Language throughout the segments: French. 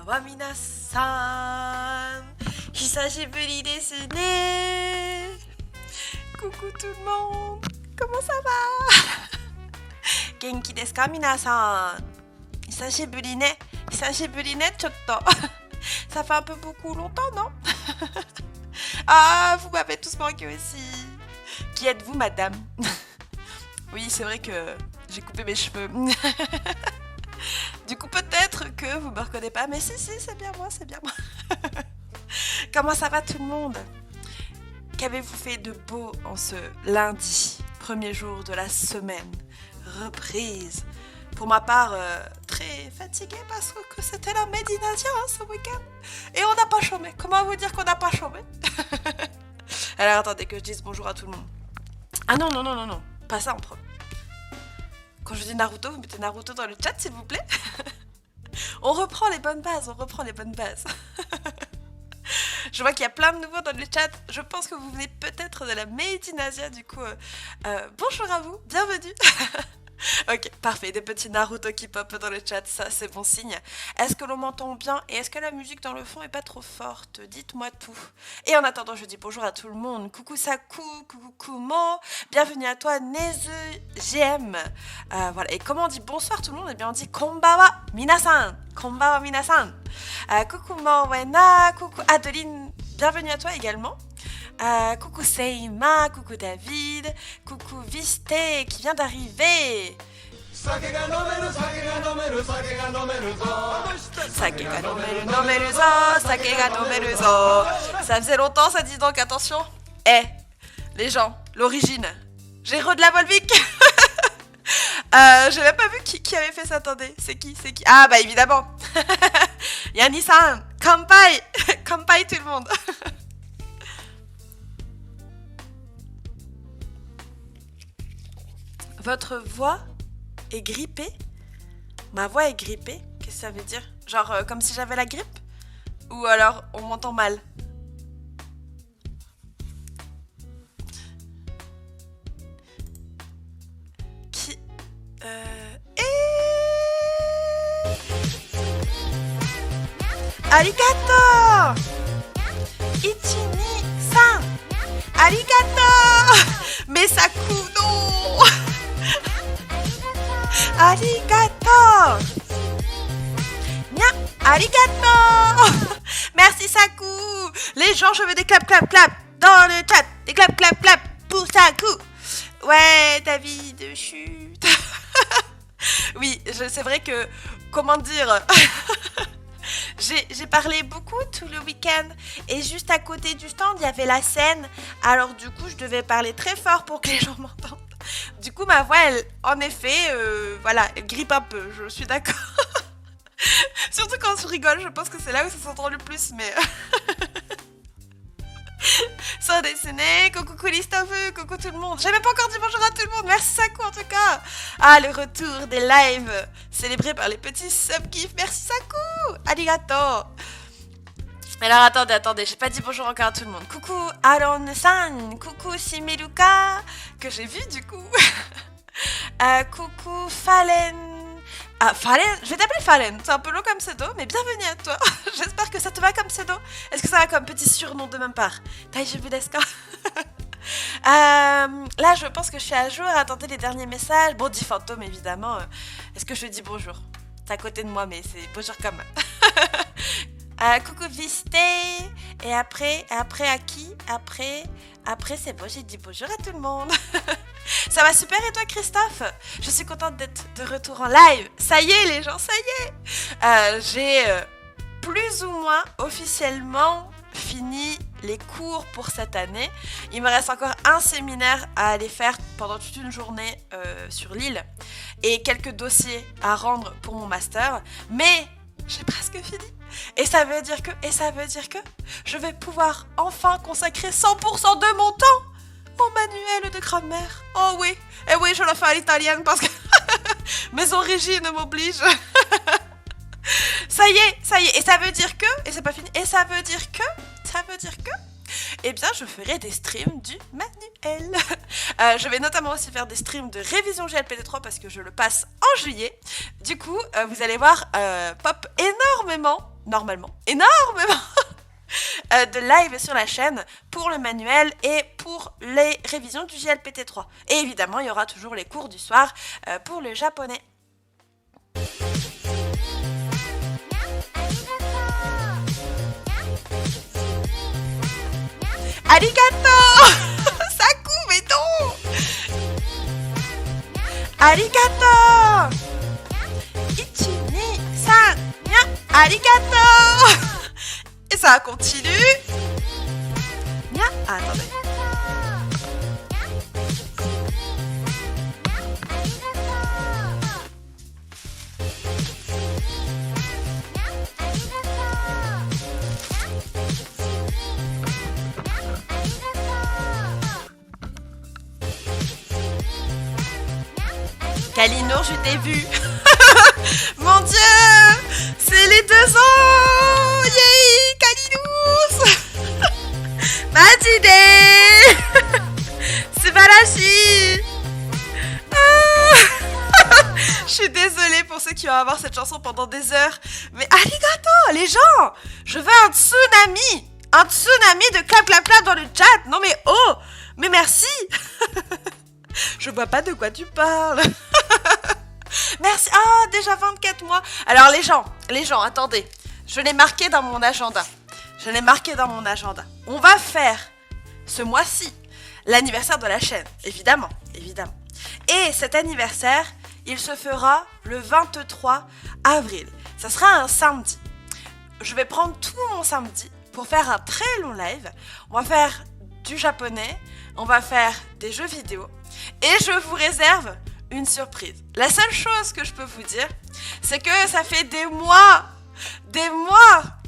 wa minasan, hisashiburi desu ne. Coucou tout le monde, comment ça va? Genki desu ka minasan? Hisashiburi ne, chotto. Ça fait un peu beaucoup longtemps, non? Ah, vous m'avez tous manqué aussi. Qui êtes-vous, madame? Oui, c'est vrai que j'ai coupé mes cheveux. Du coup, peut-être que vous me reconnaissez pas, mais si, c'est bien moi, Comment ça va tout le monde? Qu'avez-vous fait de beau en ce lundi, premier jour de la semaine, reprise? Pour ma part, très fatiguée parce que c'était la méditation ce week-end. Et on n'a pas chômé. Comment vous dire qu'on n'a pas chômé? Alors attendez que je dise bonjour à tout le monde. Ah non, pas ça en premier. Quand je dis Naruto, vous mettez Naruto dans le chat s'il vous plaît. On reprend les bonnes bases. Je vois qu'il y a plein de nouveaux dans le chat. Je pense que vous venez peut-être de la Made in Asia, du coup, bonjour à vous, bienvenue. Ok, parfait, des petits Naruto qui pop dans le chat, ça c'est bon signe. Est-ce que l'on m'entend bien et est-ce que la musique dans le fond est pas trop forte? Dites-moi tout. Et en attendant, je dis bonjour à tout le monde. Coucou Saku, coucou Kumo, bienvenue à toi Nezu GM. Voilà, et comment on dit bonsoir tout le monde? Eh bien on dit konbawa minasan. Konbawa minasan. Coucou Morwena, coucou Adeline, bienvenue à toi également. Coucou Seima, coucou David, coucou Viste qui vient d'arriver. Sake ga nomeru zo. Ça faisait longtemps ça, dit donc, attention. Les gens, l'origine. Géraud de la Volvic. J'ai même pas vu qui avait fait ça, attendez. C'est qui? Ah bah évidemment. Yanni-san, kampai. Kampai tout le monde. Votre voix est grippée? Ma voix est grippée? Qu'est-ce que ça veut dire? Genre comme si j'avais la grippe? Ou alors on m'entend mal? Qui... Arigato! Ichini-san! Arigato! Mais ça coûte, non! Arigato! Nya, arigato! Merci Saku! Les gens, je veux des clap dans le chat. Des clap pour Saku. Ouais, ta vie de chute. Oui, c'est vrai que, comment dire... J'ai parlé beaucoup tout le week-end et juste à côté du stand, il y avait la scène. Alors du coup, je devais parler très fort pour que les gens m'entendent. Du coup, ma voix, elle, en effet, elle grippe un peu, je suis d'accord. Surtout quand je rigole, je pense que c'est là où ça s'entend le plus, mais... Sans dessiner, coucou Christophe, coucou tout le monde. J'ai même pas encore dit bonjour à tout le monde, merci Saku en tout cas. Ah, le retour des lives célébrés par les petits sub-kiffs, merci Saku. Arigato. Alors attendez, j'ai pas dit bonjour encore à tout le monde. Coucou Aaron-san, coucou Shimiruka, que j'ai vu du coup. Coucou Fallen. Ah, Fallen, je vais t'appeler Fallen, c'est un peu long comme pseudo, mais bienvenue à toi. J'espère que ça te va comme pseudo. Est-ce que ça va comme petit surnom de même part? Taïjibu desu ka? Là, je pense que je suis à jour. Attendez les derniers messages. Bon, dit fantôme, évidemment. Est-ce que je dis bonjour? C'est à côté de moi, mais c'est bonjour quand même. Coucou Viste. Et après à qui? Après c'est bon, j'ai dit bonjour à tout le monde. Ça va super et toi Christophe? Je suis contente d'être de retour en live. Ça y est les gens, ça y est. J'ai plus ou moins officiellement fini les cours pour cette année. Il me reste encore un séminaire à aller faire pendant toute une journée sur l'île et quelques dossiers à rendre pour mon master. Mais j'ai presque fini. Et ça veut dire que je vais pouvoir enfin consacrer 100% de mon temps au manuel de grammaire. Oh oui, et oui, je le fais à l'italienne parce que mes origines m'obligent. Ça y est, et ça veut dire que, et c'est pas fini, et ça veut dire que, eh bien je ferai des streams du manuel. Je vais notamment aussi faire des streams de révision GLPT3 parce que je le passe en juillet. Du coup, vous allez voir pop énormément de live sur la chaîne pour le manuel et pour les révisions du GLPT3. Et évidemment, il y aura toujours les cours du soir pour le japonais. Arigato Saku, mais non Arigato 1, 2, 3, arigato. Et ça continue. Attendez. Kalinour, je t'ai vu. Mon Dieu, c'est les 2 ans. Yay, Kalinous. Majide. Subarashi. Je suis désolée pour ceux qui vont avoir cette chanson pendant des heures. Mais arigato, les gens. Je veux un tsunami. Un tsunami de clap clap clap dans le chat. Non mais oh, mais merci. Je vois pas de quoi tu parles. Merci. Ah, déjà 24 mois. Alors les gens, attendez. Je l'ai marqué dans mon agenda. On va faire ce mois-ci l'anniversaire de la chaîne, évidemment. Et cet anniversaire, il se fera le 23 avril. Ça sera un samedi. Je vais prendre tout mon samedi pour faire un très long live. On va faire du japonais, on va faire des jeux vidéo. Et je vous réserve une surprise. La seule chose que je peux vous dire, c'est que ça fait des mois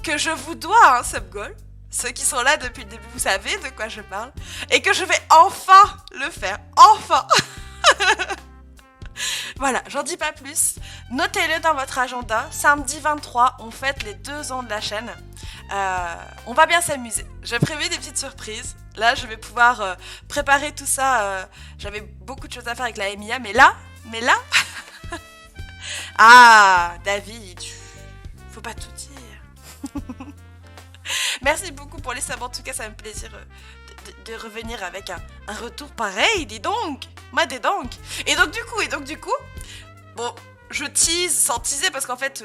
que je vous dois un sub goal. Ceux qui sont là depuis le début, vous savez de quoi je parle. Et que je vais enfin le faire. Enfin. Voilà, j'en dis pas plus. Notez-le dans votre agenda. Samedi 23, on fête les 2 ans de la chaîne. On va bien s'amuser. J'ai prévu des petites surprises. Là, je vais pouvoir préparer tout ça. J'avais beaucoup de choses à faire avec la MIA, mais là... Ah, David, faut pas tout dire. Merci beaucoup pour les subs. En tout cas, ça me fait plaisir de revenir avec un retour pareil. Dis donc, Et donc du coup, bon, je tease sans teaser parce qu'en fait,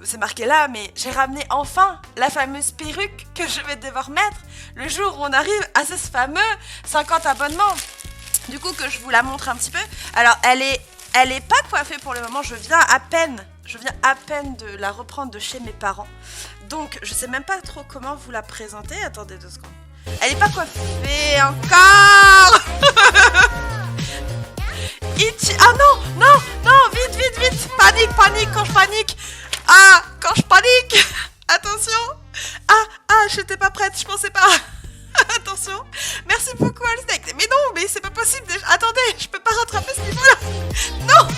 c'est marqué là, mais j'ai ramené enfin la fameuse perruque que je vais devoir mettre le jour où on arrive à ce fameux 50 abonnements. Du coup, que je vous la montre un petit peu. Alors, elle est pas coiffée pour le moment. Je viens à peine de la reprendre de chez mes parents. Donc, je sais même pas trop comment vous la présenter. Attendez 2 secondes. Elle est pas coiffée encore. Ah non, vite. Panique quand je panique. Ah, quand je panique. Attention. Ah, j'étais pas prête, je pensais pas. Attention. Merci beaucoup, Alsteak. Mais non, mais c'est pas possible. Attendez, je peux pas rattraper ce niveau-là. Non.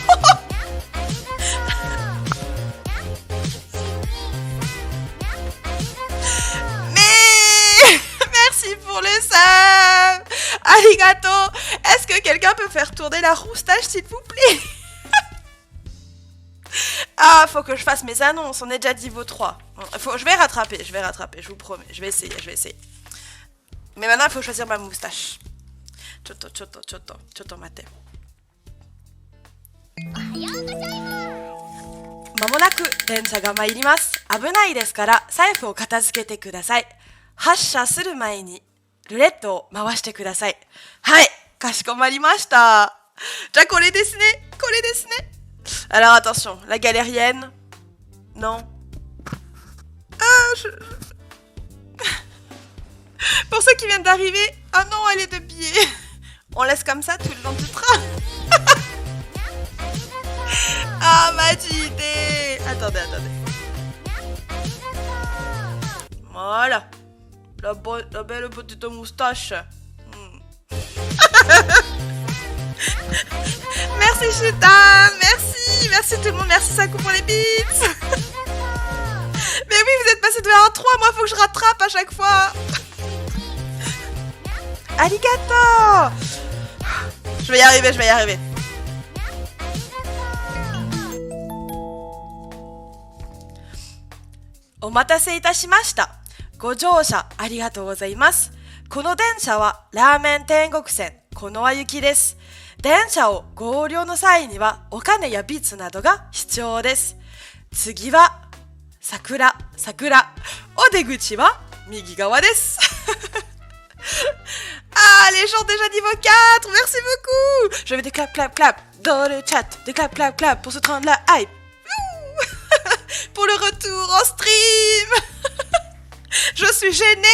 Mais merci pour le sub. Arigato. Est-ce que quelqu'un peut faire tourner la roustache, s'il vous plaît? Ah, faut que je fasse mes annonces. On est déjà niveau 3. Je vais rattraper, je vous promets. Je vais essayer. Mais maintenant, il faut choisir ma moustache. Choto mate. まもなく電車が参ります。危ないですから財布を片付けてください。発車する前にルレットを回してください。はい、かしこまりました。じゃあこれですね。Alors attention, la galérienne. Non. Pour ceux qui viennent d'arriver, ah non, elle est de pied. On laisse comme ça tout le long du train. Ah, Majide. Attendez. Voilà. La belle petite moustache. Merci Chitan, merci tout le monde, merci Saku pour les bits. Mais oui, vous êtes passé de 1 à 3, moi faut que je rattrape à chaque fois. arigato. Je vais y arriver, je vais y arriver. Omatase itashimashita. ご乗車ありがとうございます。この電車はラーメン天国線このわ行きです。電車をご利用の際にはお金やビーツなどが必要です。次は桜。お出口は右側です。Ah, les gens déjà niveau 4, merci beaucoup. Je vais des clap dans le chat, des clap pour se prendre la hype. Pour le retour en stream. Je suis gênée.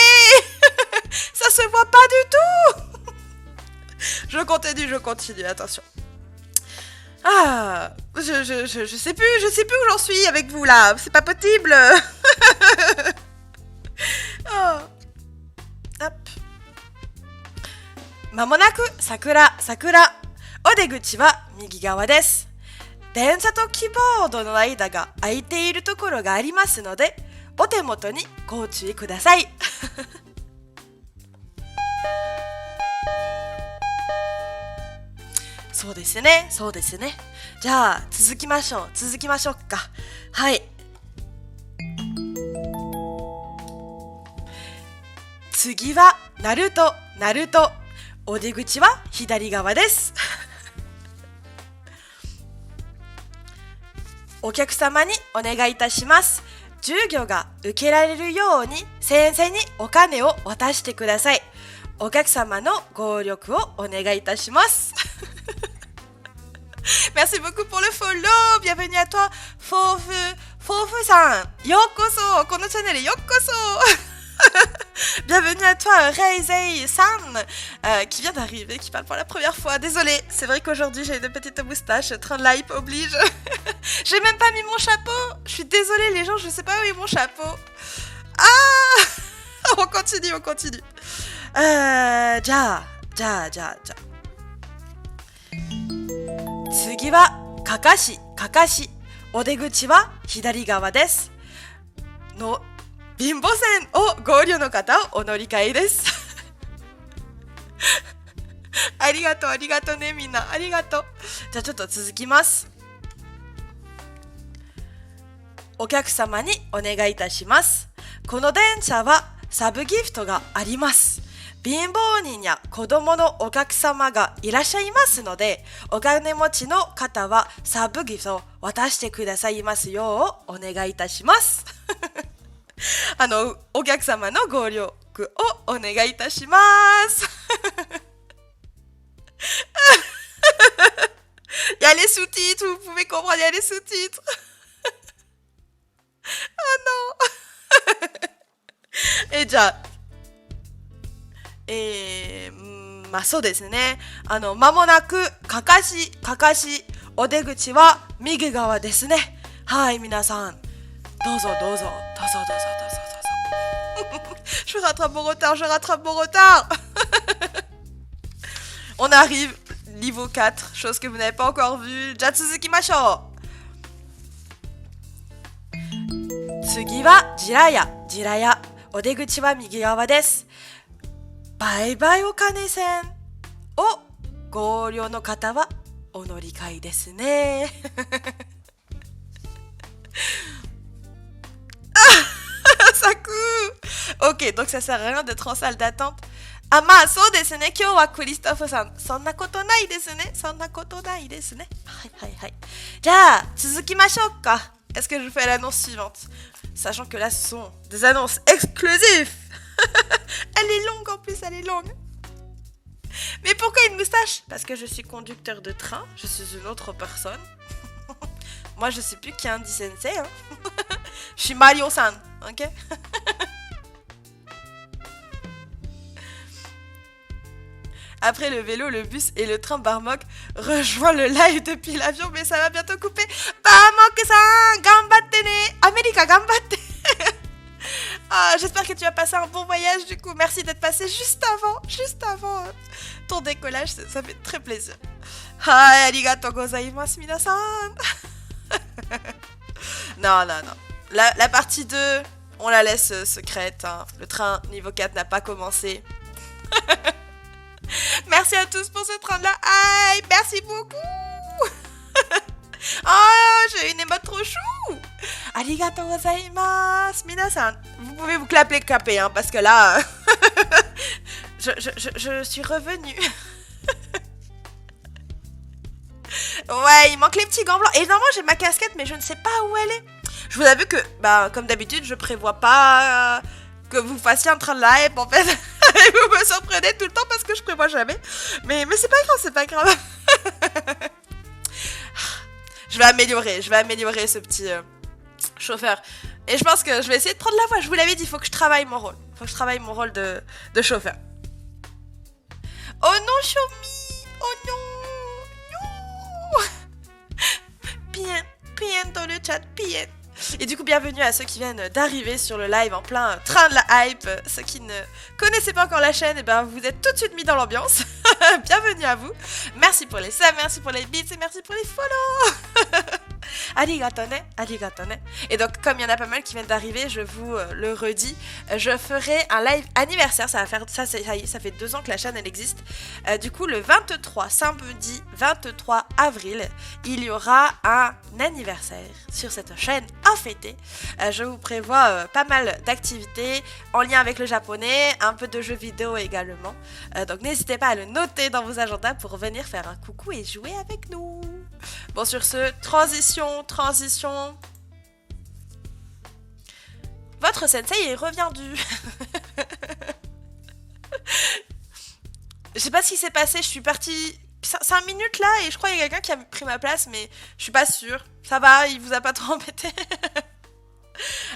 Ça se voit pas du tout. Je continue, attention. Ah, je sais plus où j'en suis avec vous là, c'est pas possible. Oh. Hop. まもなく桜。お出口は右側です。電車とキーボードの間が空いているところがありますので、お手元にご注意ください。そうですね。じゃあ続きましょうか。はい。次はナルト。お出口は左側です。お客様にお願いいたします。授業が受けられるように先生にお金を渡してください。お客様のご協力をお願いいたします。Merci beaucoup pour le follow. Bienvenue à toi, Fofu-san. Yokoso. このチャンネルよっこそ。Bienvenue à toi, Reizei-san, qui vient d'arriver, qui parle pour la première fois. Désolée, c'est vrai qu'aujourd'hui j'ai une petite moustache, train de l'hype oblige. J'ai même pas mis mon chapeau. Je suis désolée les gens, je sais pas où est mon chapeau. Ah. On continue. じゃあ。次はかかし。お出口は左側です。の貧乏線をご利用の方をお乗り換えです。ありがとうねみんな。ありがとう。じゃあちょっと続きます。お客様にお願いいたします。この電車はサブギフトがあります。貧乏人や子供のお客様がいらっしゃいますので、お金持ちの方はサブギフトを渡してくださいますようお願いいたします。お客様のご協力をお願いいたします。Il y a les sous-titres, vous pouvez comprendre, il y a les sous-titres. Oh non. じゃあ、そうですね。間もなくかかしお出口は右側ですね。はい、皆さんどうぞ。Je rattrape mon retard. On arrive niveau 4, chose que vous n'avez pas encore vue. じゃあ続きましょう。次はジラヤ。お出口は右側です。売買お金線をご利用の方はお乗り換えですね。Ça coupe. Ok, donc ça sert à rien d'être en salle d'attente. そうですね。今日はクリストフさん、そんなことないですね。はい。じゃあ続きましょうか。Est-ce que je fais l'annonce suivante? Sachant que là, ce sont des annonces exclusives. Elle est longue en plus, Mais pourquoi une moustache? Parce que je suis conducteur de train, je suis une autre personne. Moi, je sais plus qui est Andy Sensei. Je suis Mario-san, ok? Après le vélo, le bus et le train, Barmok rejoint le live depuis l'avion, mais ça va bientôt couper. Barmok-san, gambatte ne! America, gambatte! J'espère que tu as passé un bon voyage du coup. Merci d'être passé juste avant ton décollage, ça fait très plaisir. Arigatou gozaimasu minasan. Non. La partie 2, on la laisse secrète. Hein. Le train niveau 4 n'a pas commencé. Merci à tous pour ce train de la hype. Merci beaucoup. Oh, j'ai une émote trop chou. Arigatou gozaimasu. Minasan, vous pouvez vous clapper, hein, parce que là, je suis revenue. Ouais, il manque les petits gants blancs. Et normalement, j'ai ma casquette, mais je ne sais pas où elle est. Je vous avoue que, bah, comme d'habitude, je prévois pas que vous fassiez un train de la hype, en fait. Et vous me surprenez tout le temps parce que je prévois jamais. Mais c'est pas grave, c'est pas grave. Je vais améliorer ce petit chauffeur. Et je pense que je vais essayer de prendre la voie. Je vous l'avais dit, il faut que je travaille mon rôle. Il faut que je travaille mon rôle de chauffeur. Oh non, Xiaomi. Oh non. Non. Bien dans le chat, bien. Et du coup, bienvenue à ceux qui viennent d'arriver sur le live en plein train de la hype. Ceux qui ne connaissaient pas encore la chaîne, et ben vous êtes tout de suite mis dans l'ambiance. Bienvenue à vous. Merci pour les subs, merci pour les bits et merci pour les follow. Arigatone. Et donc, comme il y en a pas mal qui viennent d'arriver, je vous le redis, je ferai un live anniversaire. Ça fait 2 ans que la chaîne elle existe. Du coup, le 23, samedi 23 avril, il y aura un anniversaire sur cette chaîne à fêter. Je vous prévois pas mal d'activités en lien avec le japonais, un peu de jeux vidéo également. Donc, n'hésitez pas à le noter dans vos agendas pour venir faire un coucou et jouer avec nous. Bon, sur ce, transition. Votre sensei est reviendu. Je sais pas ce qui s'est passé, je suis partie 5 minutes là et je crois qu'il y a quelqu'un qui a pris ma place, mais je suis pas sûre. Ça va, il vous a pas trop embêté.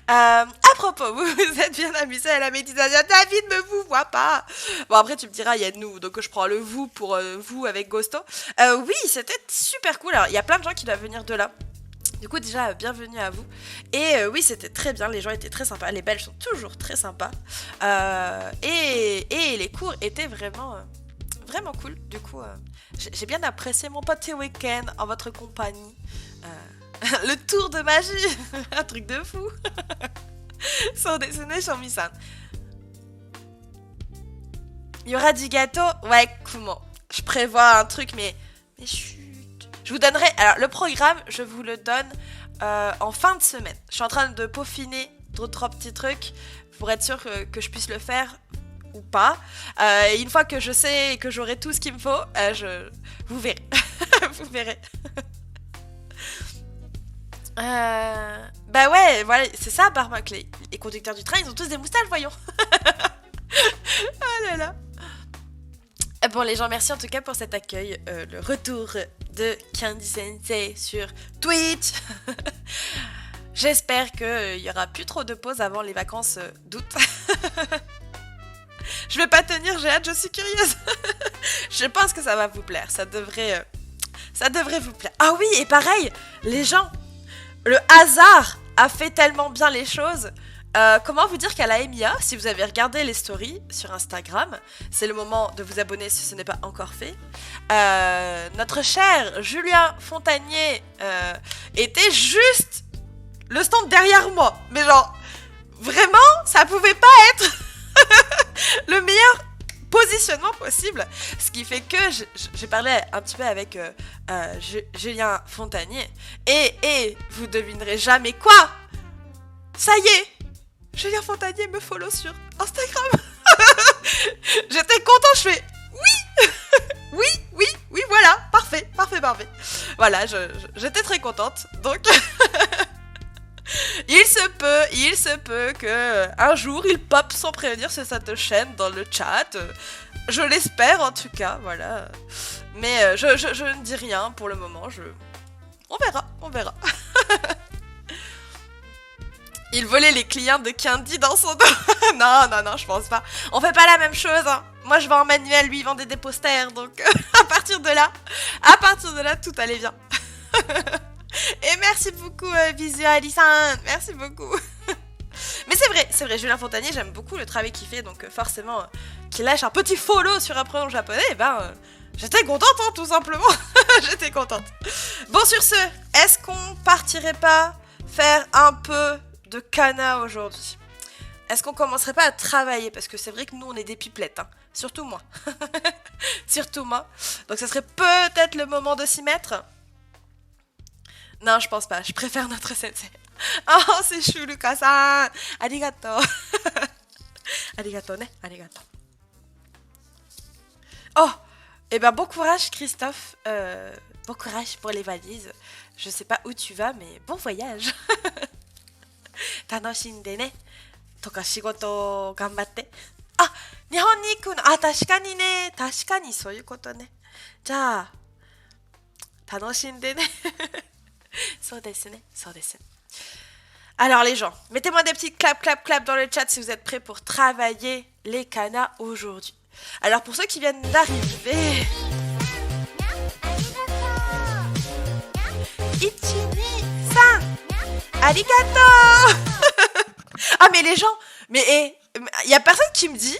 À propos, vous vous êtes bien amusé à la méditation. David ne vous voit pas. Bon, après, tu me diras, il y a nous, donc je prends le vous pour vous avec Ghosto. Oui, c'était super cool. Alors, il y a plein de gens qui doivent venir de là. Du coup, déjà, bienvenue à vous. Et oui, c'était très bien. Les gens étaient très sympas. Les Belges sont toujours très sympas. Et les cours étaient vraiment cool. Du coup, j'ai bien apprécié mon petit week-end en votre compagnie. Le tour de magie. Un truc de fou. Sans déconner, Xiaomi-san. Il y aura du gâteau. Ouais, comment? Je prévois un truc, mais chut. Je vous donnerai... Alors, le programme, je vous le donne en fin de semaine. Je suis en train de peaufiner 3 petits trucs pour être sûr que je puisse le faire ou pas. Et une fois que je sais et que j'aurai tout ce qu'il me faut, vous verrez. Vous verrez. Bah ouais, voilà, c'est ça, Barmac. Les conducteurs du train, ils ont tous des moustaches, voyons. Oh là là. Bon, les gens, merci en tout cas pour cet accueil. Le retour de Candy Sensei sur Twitch. J'espère qu'il y aura plus trop de pauses avant les vacances d'août. Je vais pas tenir, j'ai hâte, je suis curieuse. Je pense que ça va vous plaire. Ça devrait vous plaire. Ah oui, et pareil, les gens, le hasard a fait tellement bien les choses. Comment vous dire qu'à la MIA, si vous avez regardé les stories sur Instagram, c'est le moment de vous abonner si ce n'est pas encore fait. Notre cher Julien Fontanier était juste le stand derrière moi. Mais genre, vraiment, ça pouvait pas être le meilleur positionnement possible. Ce qui fait que j'ai parlé un petit peu avec Julien Fontanier. Et vous devinerez jamais quoi. Ça y est, Julien Fontanier me follow sur Instagram. J'étais contente, je fais oui, voilà, parfait. Voilà, j'étais très contente, donc il se peut que un jour il pop sans prévenir sur cette chaîne dans le chat. Je l'espère en tout cas, voilà. Mais je ne dis rien pour le moment, on verra. Il volait les clients de Candy dans son dos. Non, je pense pas. On fait pas la même chose, hein. Moi, je vends en manuel, lui, il vendait des posters. Donc, à partir de là, tout allait bien. Et merci beaucoup, Visualisan. Merci beaucoup. Mais c'est vrai, Julien Fontanier, j'aime beaucoup le travail qu'il fait. Donc, forcément, qu'il lâche un petit follow sur un prénom japonais, j'étais contente, hein, tout simplement. J'étais contente. Bon, sur ce, est-ce qu'on partirait pas faire un peu de Kana aujourd'hui? Est-ce qu'on commencerait pas à travailler? Parce que c'est vrai que nous, on est des pipelettes. Hein. Surtout moi. Surtout moi. Donc ça serait peut-être le moment de s'y mettre. Non, je pense pas. Je préfère notre sensei. Oh, c'est chou, Lucas-san. Arigato. Arigato, ne. Arigato. Oh, eh ben bon courage, Christophe. Bon courage pour les valises. Je sais pas où tu vas, mais bon voyage. Tanoshinde ne. Toka shigoto ganbatte. Ah, Nihon ni iku no. Ah, 確かにね。確かにそういうことね。じゃあ、楽しんでね。そうですね。そうです。Alors les gens, mettez-moi des petits clap clap clap dans le chat si vous êtes prêts pour travailler les kanas aujourd'hui. Alors pour ceux qui viennent d'arriver... Ichini-san, arigato. Ah mais les gens, mais il y a personne qui me dit...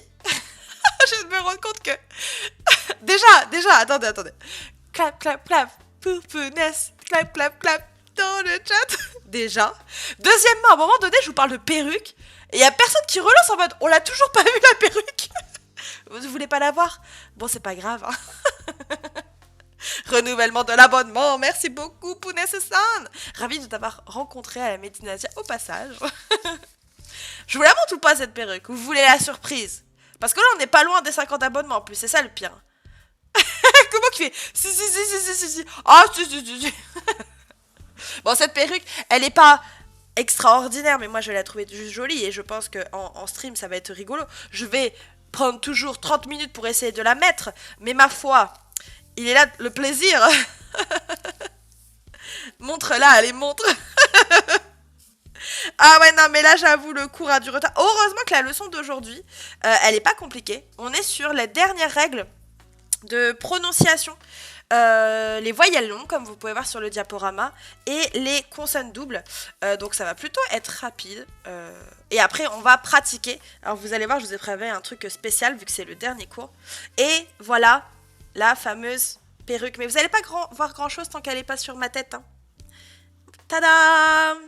Je viens de me rendre compte que... déjà, attendez. Clap clap clap, poupounesse, clap clap clap dans le chat. Déjà. Deuxièmement, à un moment donné, je vous parle de perruque. Et il y a personne qui relance en mode on l'a toujours pas vu la perruque. Vous voulez pas la voir? Bon, c'est pas grave. Hein. Renouvellement de l'abonnement. Merci beaucoup, Pounesse-san. Ravi de t'avoir rencontré à la Médinasia au passage. Je vous la montre ou pas cette perruque? Vous voulez la surprise? Parce que là, on n'est pas loin des 50 abonnements en plus. C'est ça le pire. Comment qu'il fait? Si. Ah, si. Bon, cette perruque, elle est pas extraordinaire, mais moi je l'ai trouvée juste jolie et je pense qu'en stream ça va être rigolo. Je vais prendre toujours 30 minutes pour essayer de la mettre, mais ma foi, il est là le plaisir. Montre-la, allez, montre. Ah ouais, non, mais là j'avoue, le cours a du retard. Heureusement que la leçon d'aujourd'hui, elle est pas compliquée. On est sur les dernières règles de prononciation. Les voyelles longues, comme vous pouvez voir sur le diaporama, et les consonnes doubles. Donc ça va plutôt être rapide. Et après, on va pratiquer. Alors vous allez voir, je vous ai prévu un truc spécial, vu que c'est le dernier cours. Et voilà, la fameuse perruque. Mais vous n'allez pas voir grand-chose tant qu'elle n'est pas sur ma tête. Hein. Tadam!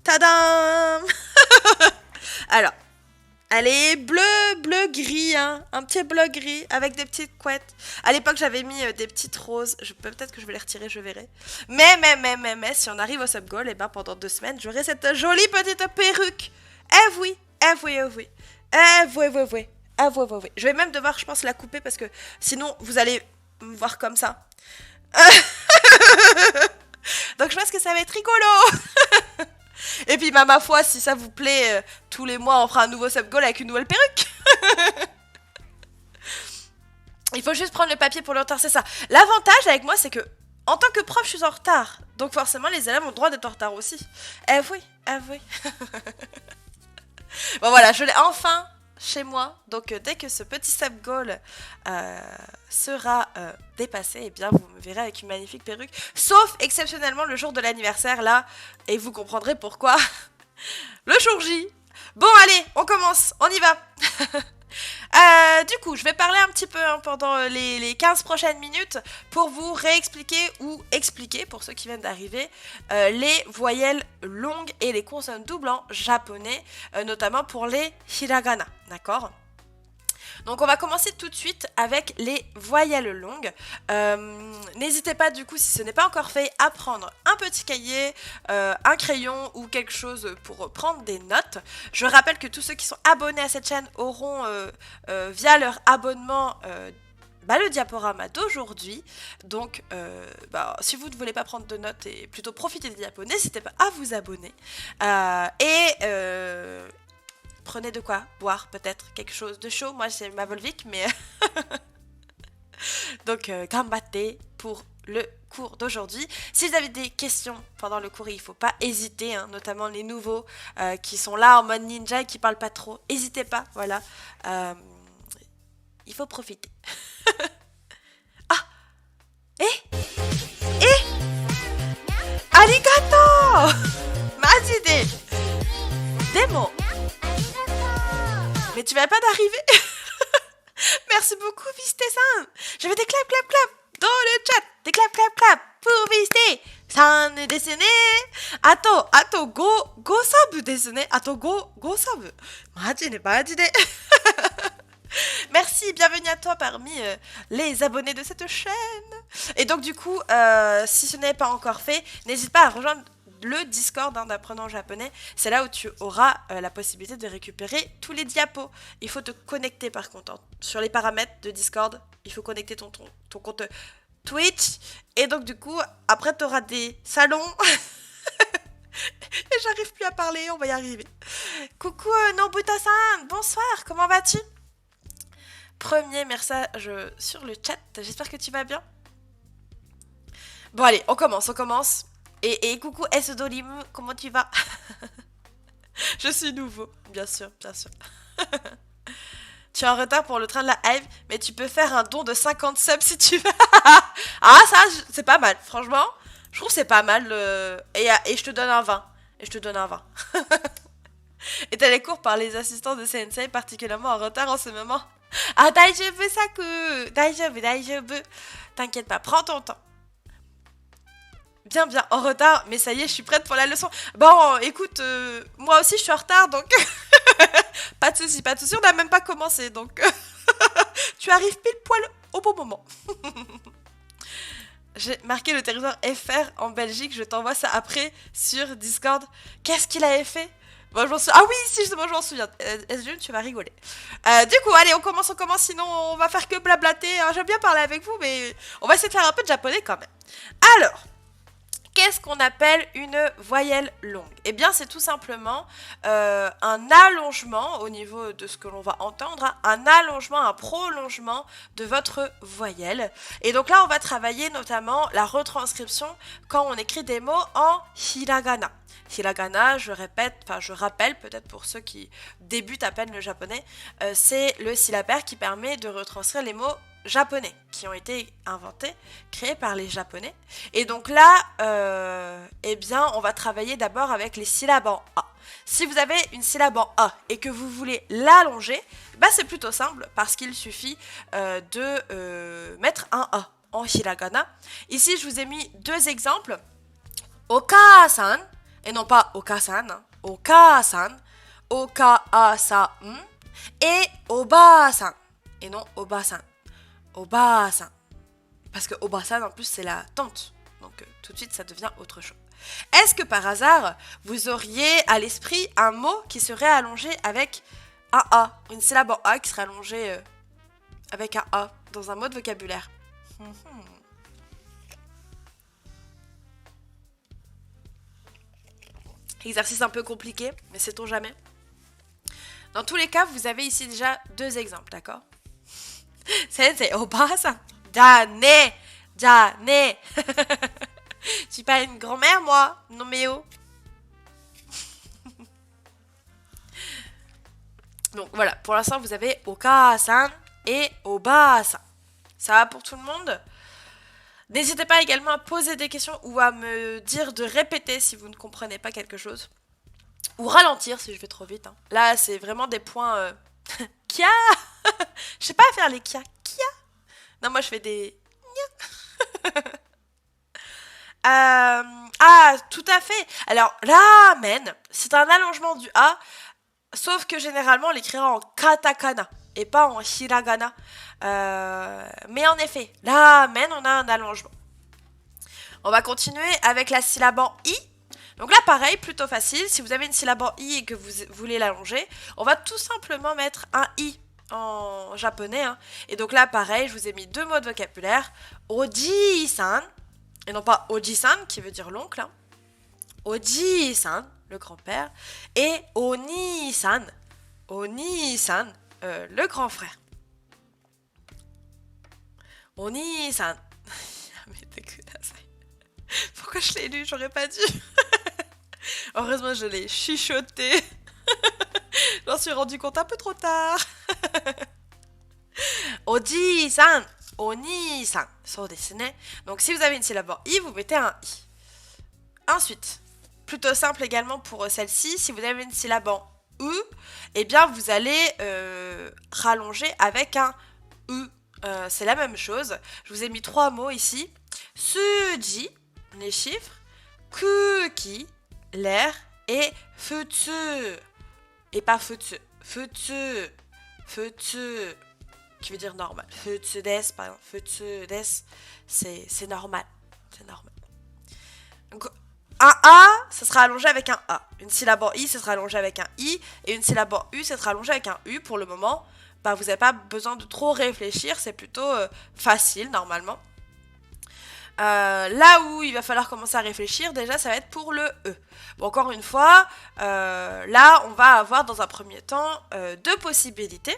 Tadam! Alors, elle est bleu-gris, hein. Un petit bleu gris avec des petites couettes. À l'époque, j'avais mis des petites roses. Peut-être que je vais les retirer, je verrai. Mais, si on arrive au sub-goal, et ben pendant 2 semaines, j'aurai cette jolie petite perruque. Eh oui. Je vais même devoir, je pense, la couper parce que sinon, vous allez me voir comme ça. Donc, je pense que ça va être rigolo. Et puis, bah, ma foi, si ça vous plaît, tous les mois, on fera un nouveau sub-goal avec une nouvelle perruque. Il faut juste prendre le papier pour le retard, c'est ça. L'avantage avec moi, c'est que, en tant que prof, je suis en retard. Donc, forcément, les élèves ont le droit d'être en retard aussi. Eh oui. Bon, voilà, je l'ai enfin chez moi. Donc, dès que ce petit sub-goal sera dépassé, eh bien, vous me verrez avec une magnifique perruque. Sauf, exceptionnellement, le jour de l'anniversaire, là. Et vous comprendrez pourquoi. Le jour J. Bon, allez, on commence. On y va. Du coup, je vais parler un petit peu pendant les 15 prochaines minutes pour vous réexpliquer ou expliquer, pour ceux qui viennent d'arriver, les voyelles longues et les consonnes doubles en japonais, notamment pour les hiragana, d'accord ? Donc on va commencer tout de suite avec les voyelles longues. N'hésitez pas du coup, si ce n'est pas encore fait, à prendre un petit cahier, un crayon ou quelque chose pour prendre des notes. Je rappelle que tous ceux qui sont abonnés à cette chaîne auront via leur abonnement le diaporama d'aujourd'hui. Donc si vous ne voulez pas prendre de notes et plutôt profiter des diapos, n'hésitez pas à vous abonner. Prenez de quoi boire, peut-être quelque chose de chaud. Moi, c'est ma Volvic, mais... Donc, gambatte pour le cours d'aujourd'hui. Si vous avez des questions pendant le cours, il ne faut pas hésiter, hein, notamment les nouveaux qui sont là en mode ninja et qui ne parlent pas trop. N'hésitez pas, voilà. Il faut profiter. Ah! Arigato! Majide! Demo! Mais tu vas pas d'arriver. Merci beaucoup, Viste-san. J'avais des clap dans le chat. Des clap pour Viste. San desu ne. Ato, go sub desu ne. Ato, go sub. Majide. Merci, bienvenue à toi parmi les abonnés de cette chaîne. Et donc du coup, si ce n'est pas encore fait, n'hésite pas à rejoindre le Discord d'apprenant japonais. C'est là où tu auras la possibilité de récupérer tous les diapos. Il faut te connecter par contre, hein. Sur les paramètres de Discord, il faut connecter ton compte Twitch. Et donc du coup, après tu auras des salons. Et j'arrive plus à parler, on va y arriver. Coucou Nobuta-san, bonsoir, comment vas-tu? Premier message sur le chat, j'espère que tu vas bien. Bon allez, on commence. Et coucou S. Dolimu, comment tu vas? Je suis nouveau, bien sûr. Tu es en retard pour le train de la Hive, mais tu peux faire un don de 50 subs si tu veux. Ah ça, c'est pas mal, franchement. Je trouve que c'est pas mal. Et je te donne un 20. Et t'as les cours par les assistants de Sensei, particulièrement en retard en ce moment. Ah, daijoubu, Saku. Daijoubu. T'inquiète pas, prends ton temps. Bien, en retard, mais ça y est, je suis prête pour la leçon. Bon, écoute, moi aussi je suis en retard, donc pas de soucis, on n'a même pas commencé, donc tu arrives pile poil au bon moment. J'ai marqué le territoire FR en Belgique, je t'envoie ça après sur Discord. Qu'est-ce qu'il avait fait? Bon, je m'en souviens. Ah oui, si, je m'en souviens. SG, tu vas rigoler. Du coup, allez, on commence, sinon on va faire que blablater. Hein. J'aime bien parler avec vous, mais on va essayer de faire un peu de japonais quand même. Alors, qu'est-ce qu'on appelle une voyelle longue? Eh bien, c'est tout simplement un allongement au niveau de ce que l'on va entendre, hein, un allongement, un prolongement de votre voyelle. Et donc là, on va travailler notamment la retranscription quand on écrit des mots en hiragana. Hiragana, je rappelle peut-être pour ceux qui débutent à peine le japonais, c'est le syllabaire qui permet de retranscrire les mots japonais qui ont été inventés, créés par les japonais. Et donc là, eh bien, on va travailler d'abord avec les syllabes en A. Si vous avez une syllabe en A et que vous voulez l'allonger, bah c'est plutôt simple parce qu'il suffit de mettre un A en hiragana. Ici, je vous ai mis deux exemples. Oka-san, et non pas Oka-san, hein. Oka-san, Oka-san, et Oba-san, et non Oba-san. Oba-san. Parce que Oba-san, en plus, c'est la tante. Donc, tout de suite, ça devient autre chose. Est-ce que, par hasard, vous auriez à l'esprit un mot qui serait allongé avec un A? Une syllabe en A qui serait allongée avec un A dans un mot de vocabulaire. Exercice un peu compliqué, mais sait-on jamais. Dans tous les cas, vous avez ici déjà deux exemples, d'accord? Sensei, Oba-san. Dane. Je suis pas une grand-mère, moi. Non, mais oh. Donc voilà, pour l'instant, vous avez Oka-san et Oba-san. Ça va pour tout le monde? N'hésitez pas également à poser des questions ou à me dire de répéter si vous ne comprenez pas quelque chose. Ou ralentir si je vais trop vite. Hein. Là, c'est vraiment des points... Kia. Je sais pas faire les kia. Non, moi je fais des... Ah, tout à fait. Alors, ramen, c'est un allongement du A, sauf que généralement on l'écrira en katakana et pas en hiragana. Mais en effet, ramen, on a un allongement. On va continuer avec la syllabe en i. Donc là, pareil, plutôt facile. Si vous avez une syllabe en i et que vous voulez l'allonger, on va tout simplement mettre un i en japonais. Hein. Et donc là, pareil, je vous ai mis deux mots de vocabulaire. Oji-san, et non pas Oji-san, qui veut dire l'oncle. Hein. Oji-san, le grand-père. Et Oni-san, le grand frère. Oni-san. Pourquoi je l'ai lu? J'aurais pas dû. Heureusement, je l'ai chuchoté. J'en suis rendu compte un peu trop tard. Oji-san, Oni-san. So desu ne. Donc, si vous avez une syllabe en i, vous mettez un i. Ensuite, plutôt simple également pour celle-ci, si vous avez une syllabe en u, eh bien, vous allez rallonger avec un u. C'est la même chose. Je vous ai mis trois mots ici. Suji, les chiffres. Kuki, l'air. Et futsu. Et pas futsu. Futsu. Futsu, qui veut dire normal. Futsu des, par exemple. Futsu des, c'est normal. C'est normal. Donc, un A, ça sera allongé avec un A. Une syllabe en I, ça sera allongé avec un I. Et une syllabe en U, ça sera allongé avec un U. Pour le moment, bah, vous n'avez pas besoin de trop réfléchir. C'est plutôt facile, normalement. Là où il va falloir commencer à réfléchir, déjà, ça va être pour le E. Bon, encore une fois, là, on va avoir dans un premier temps deux possibilités.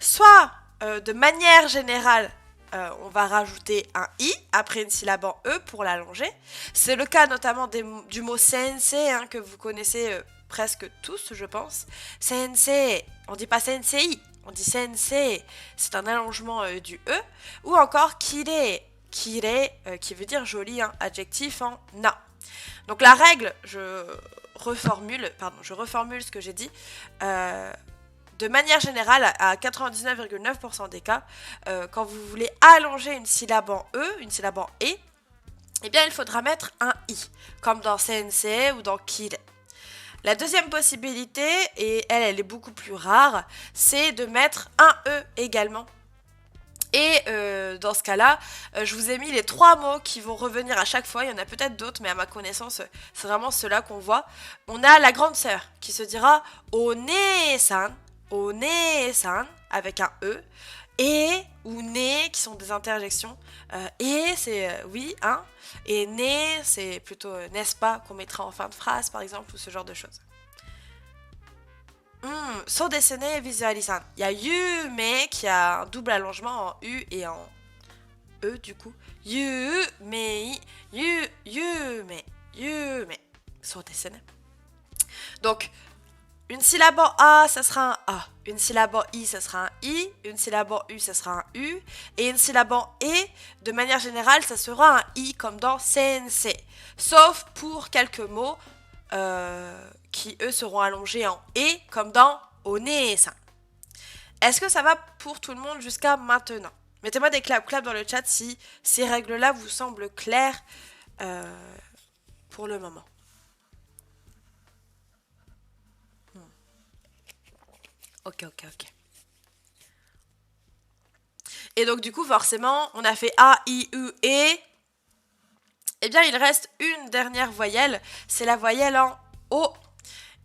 Soit, de manière générale, on va rajouter un I après une syllabe en E pour l'allonger. C'est le cas notamment du mot sensei, hein, que vous connaissez presque tous, je pense. Sensei, on dit pas sensei, on dit sensei. C'est un allongement du E. Ou encore kirei. Kirei, qui veut dire joli, hein, adjectif en na. Donc la règle, je reformule ce que j'ai dit. De manière générale, à 99,9% des cas, quand vous voulez allonger une syllabe en E, une syllabe en E, eh bien il faudra mettre un I, comme dans sensei ou dans kirei. La deuxième possibilité, et elle est beaucoup plus rare, c'est de mettre un E également. Et dans ce cas-là, je vous ai mis les 3 mots qui vont revenir à chaque fois. Il y en a peut-être d'autres, mais à ma connaissance, c'est vraiment ceux-là qu'on voit. On a la grande sœur qui se dira One-san, avec un E. Et ou ne qui sont des interjections. Et c'est oui, hein. Et ne, c'est plutôt n'est-ce pas qu'on mettra en fin de phrase, par exemple, ou ce genre de choses. So desu ne, visualisan. Il y a yume qui a un double allongement en U et en E du coup. Yume. So desu ne. Donc, une syllabe en A, ça sera un A. Une syllabe en I, ça sera un I. Une syllabe en U, ça sera un U. Et une syllabe en E, de manière générale, ça sera un I, comme dans sensei. Sauf pour quelques mots qui, eux, seront allongés en E, comme dans one-san. Est-ce que ça va pour tout le monde jusqu'à maintenant? Mettez-moi des claps dans le chat si ces règles-là vous semblent claires pour le moment. Ok. Et donc, du coup, forcément, on a fait A, I, U, E. Eh bien, il reste une dernière voyelle. C'est la voyelle en O.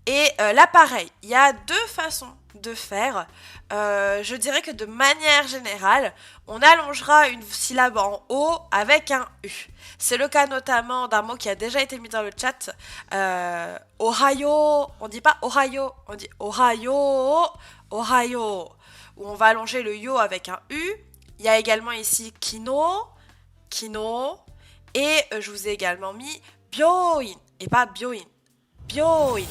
Et là, pareil, il y a deux façons de faire. Je dirais que de manière générale, on allongera une syllabe en O avec un U. C'est le cas notamment d'un mot qui a déjà été mis dans le chat. Ohayo, on dit pas Ohayo, on dit Ohayo, Ohayo. Où on va allonger le yo avec un U. Il y a également ici kino, kino. Et je vous ai également mis byoin, et pas byoin. Byoin.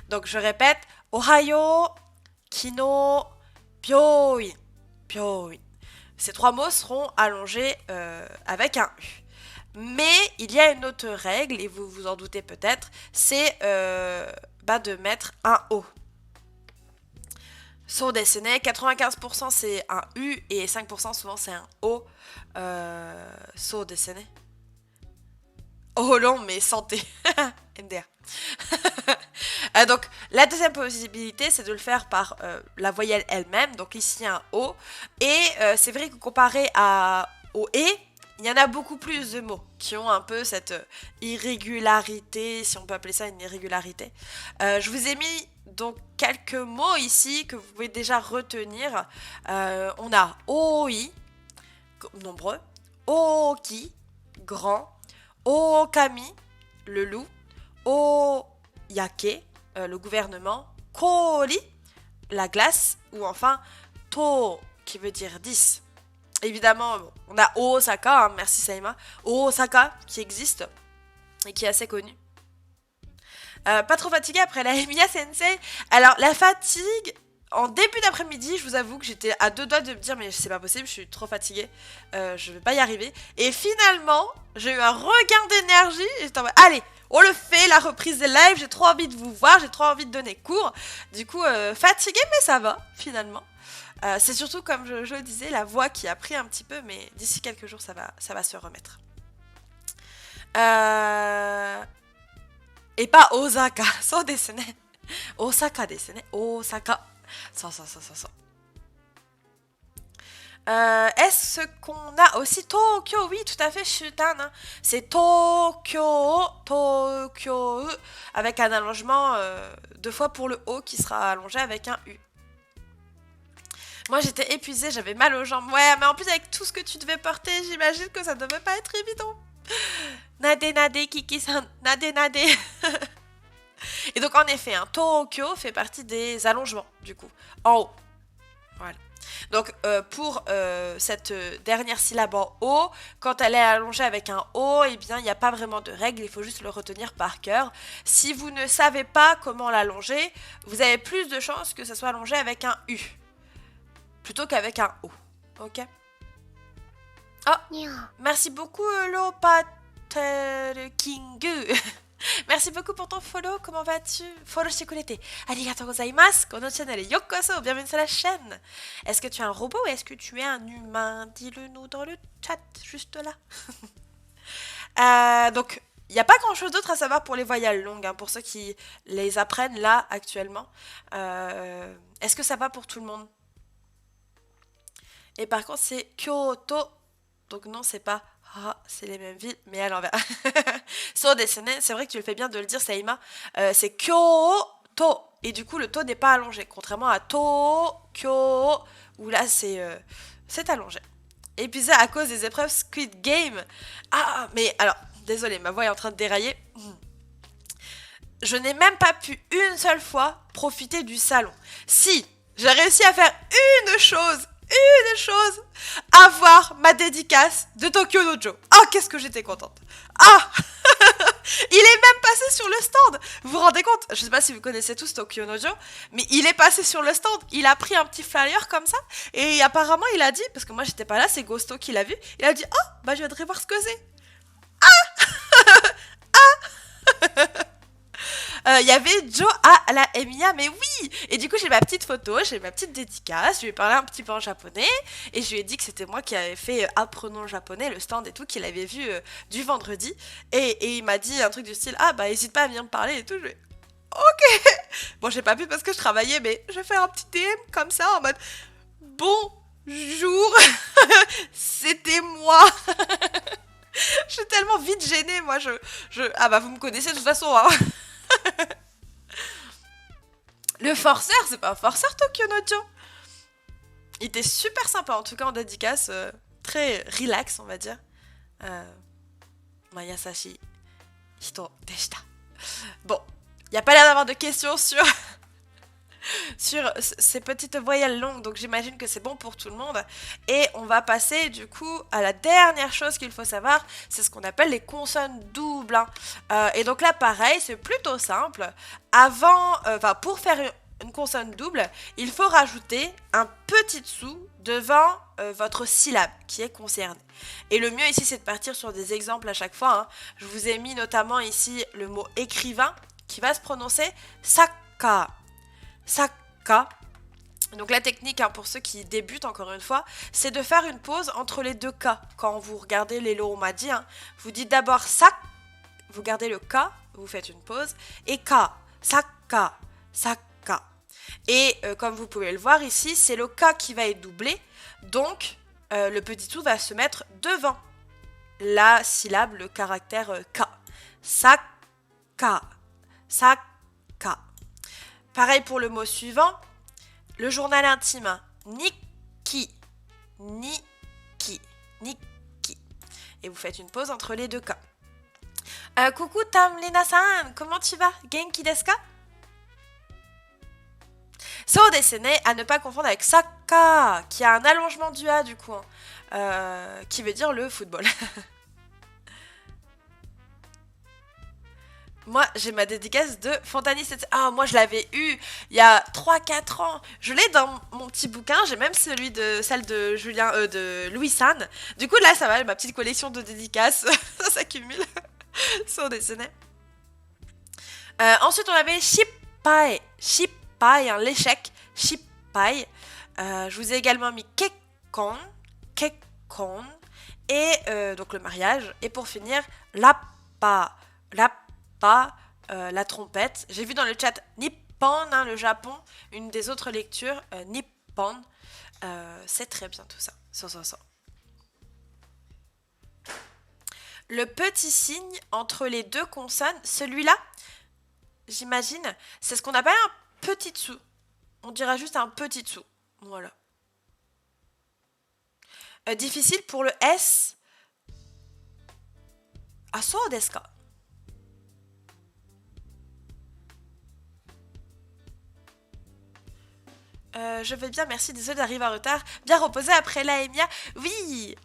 Donc je répète, Ohayo, kino, byoin, byoin. Ces 3 mots seront allongés avec un U. Mais il y a une autre règle, et vous vous en doutez peut-être, c'est de mettre un O. So desu ne, 95% c'est un U et 5% souvent c'est un O. So desu ne. Oh long, mais santé. MDR. Donc, la deuxième possibilité, c'est de le faire par la voyelle elle-même. Donc, ici, un O. Et c'est vrai que comparé au E, il y en a beaucoup plus de mots qui ont un peu cette irrégularité, si on peut appeler ça une irrégularité. Je vous ai mis donc quelques mots ici que vous pouvez déjà retenir. On a OI, nombreux. Oki, grand. Okami, le loup. Oyake, le gouvernement. Kori, la glace. Ou enfin, To, qui veut dire 10. Évidemment, on a Osaka, hein, merci Saïma. Osaka, qui existe et qui est assez connu. Pas trop fatiguée après la Emiya Sensei. Alors, la fatigue, en début d'après-midi, je vous avoue que j'étais à 2 doigts de me dire mais c'est pas possible, je suis trop fatiguée, je vais pas y arriver. Et finalement, j'ai eu un regain d'énergie et j'étais en mode, allez, on le fait, la reprise des lives, j'ai trop envie de vous voir, j'ai trop envie de donner cours. Du coup, fatiguée, mais ça va, finalement. C'est surtout, comme je le disais, la voix qui a pris un petit peu, mais d'ici quelques jours, ça va se remettre. Et pas Osaka. So desu ne. Osaka desu ne. Osaka. Ça. Est-ce qu'on a aussi Tokyo? Oui, tout à fait, Shutan. Hein. C'est Tokyo, avec un allongement deux fois pour le O qui sera allongé avec un U. Moi, j'étais épuisée, j'avais mal aux jambes. Ouais, mais en plus, avec tout ce que tu devais porter, j'imagine que ça devait pas être évident. Nade, Kiki-san, nade. Et donc, en effet, hein, Tokyo fait partie des allongements, du coup, en haut. Voilà. Donc, pour cette dernière syllabe en O, quand elle est allongée avec un O, eh bien, il n'y a pas vraiment de règle, il faut juste le retenir par cœur. Si vous ne savez pas comment l'allonger, vous avez plus de chances que ça soit allongé avec un U, plutôt qu'avec un O. Ok? Oh, merci beaucoup, Lopater-King. Merci beaucoup pour ton follow, comment vas-tu? Followしてくれてありがとうございます。このチャンネルyokoso, bienvenue sur la chaîne. Est-ce que tu es un robot ou est-ce que tu es un humain? Dis-le nous dans le chat, juste là. Donc, il n'y a pas grand-chose d'autre à savoir pour les voyelles longues, hein, pour ceux qui les apprennent là, actuellement. Est-ce que ça va pour tout le monde? Et par contre, c'est Kyoto. Donc non, c'est pas... Ah, c'est les mêmes villes, mais à l'envers. So desu ne, c'est vrai que tu le fais bien de le dire, Saïma. C'est Kyoto. Et du coup, le to n'est pas allongé. Contrairement à Tokyo, où là, c'est allongé. Et puis ça, à cause des épreuves Squid Game. Ah, mais alors, désolé, ma voix est en train de dérailler. Je n'ai même pas pu une seule fois profiter du salon. Si, j'ai réussi à faire une chose, avoir ma dédicace de Tokyo Dojo. Oh, qu'est-ce que j'étais contente. Ah il est même passé sur le stand. Vous vous rendez compte? Je sais pas si vous connaissez tous Tokyo Dojo, mais il est passé sur le stand. Il a pris un petit flyer comme ça et apparemment il a dit, parce que moi j'étais pas là, c'est Gosto qui l'a vu. Il a dit oh bah je viendrai voir ce que c'est. Il y avait Joe à la Emiya, mais oui. Et du coup, j'ai ma petite photo, j'ai ma petite dédicace. Je lui ai parlé un petit peu en japonais et je lui ai dit que c'était moi qui avais fait apprenons le japonais, le stand et tout, qu'il avait vu du vendredi. Et il m'a dit un truc du style ah bah hésite pas à venir me parler et tout. Je lui ai ok. Bon, j'ai pas pu parce que je travaillais, mais je fais un petit DM comme ça en mode bonjour, c'était moi. Je suis tellement vite gênée, moi. Ah bah vous me connaissez de toute façon. Hein. Le forceur, c'est pas un forceur Tokyo Dojo. Il était super sympa, en tout cas en dédicace, très relax, on va dire. Mayasashi hito deshita. Bon, il n'y a pas l'air d'avoir de questions sur ces petites voyelles longues, donc j'imagine que c'est bon pour tout le monde. Et on va passer du coup à la dernière chose qu'il faut savoir, c'est ce qu'on appelle les consonnes doubles. Hein. Et donc là pareil, c'est plutôt simple. Pour faire une consonne double, il faut rajouter un petit dessous devant votre syllabe qui est concernée. Et le mieux ici c'est de partir sur des exemples à chaque fois. Hein. Je vous ai mis notamment ici le mot écrivain qui va se prononcer sakka. Sakka. Donc la technique, hein, pour ceux qui débutent encore une fois, c'est de faire une pause entre les deux K. Quand vous regardez les loromadi, hein, vous dites d'abord sak, vous gardez le K, vous faites une pause, et K, sakka, sakka. Et comme vous pouvez le voir ici, c'est le K qui va être doublé, donc le petit tout va se mettre devant la syllabe, le caractère K. Sakka, sakka. Pareil pour le mot suivant, le journal intime, hein. Nikki, Nikki, Nikki. Et vous faites une pause entre les deux cas. Coucou Tamlena-san, comment tu vas? Genki desu ka? So desu ne, à ne pas confondre avec Sakka, qui a un allongement du A du coup, hein, qui veut dire le football. Moi, j'ai ma dédicace de Fontani. Ah, moi, je l'avais eu il y a 3-4 ans. Je l'ai dans mon petit bouquin. J'ai même celle de Julien, de Louis San. Du coup, là, ça va, ma petite collection de dédicaces. Ça s'accumule. Sans dessiner. Ensuite, on avait Shippai. Shippai, hein, l'échec. Shippai. Je vous ai également mis Kekkon. Kekkon. Et donc le mariage. Et pour finir, Lappa. Lappa. la trompette. J'ai vu dans le chat Nippon, hein, le Japon, une des autres lectures, Nippon. C'est très bien tout ça. Ça. Le petit signe entre les deux consonnes, celui-là, j'imagine, c'est ce qu'on appelle un petit dessous. On dira juste un petit dessous. Voilà. Difficile pour le S. Ah, so desu ka? Je vais bien, merci, désolé d'arriver en retard. Bien reposé après la Emiya. Oui,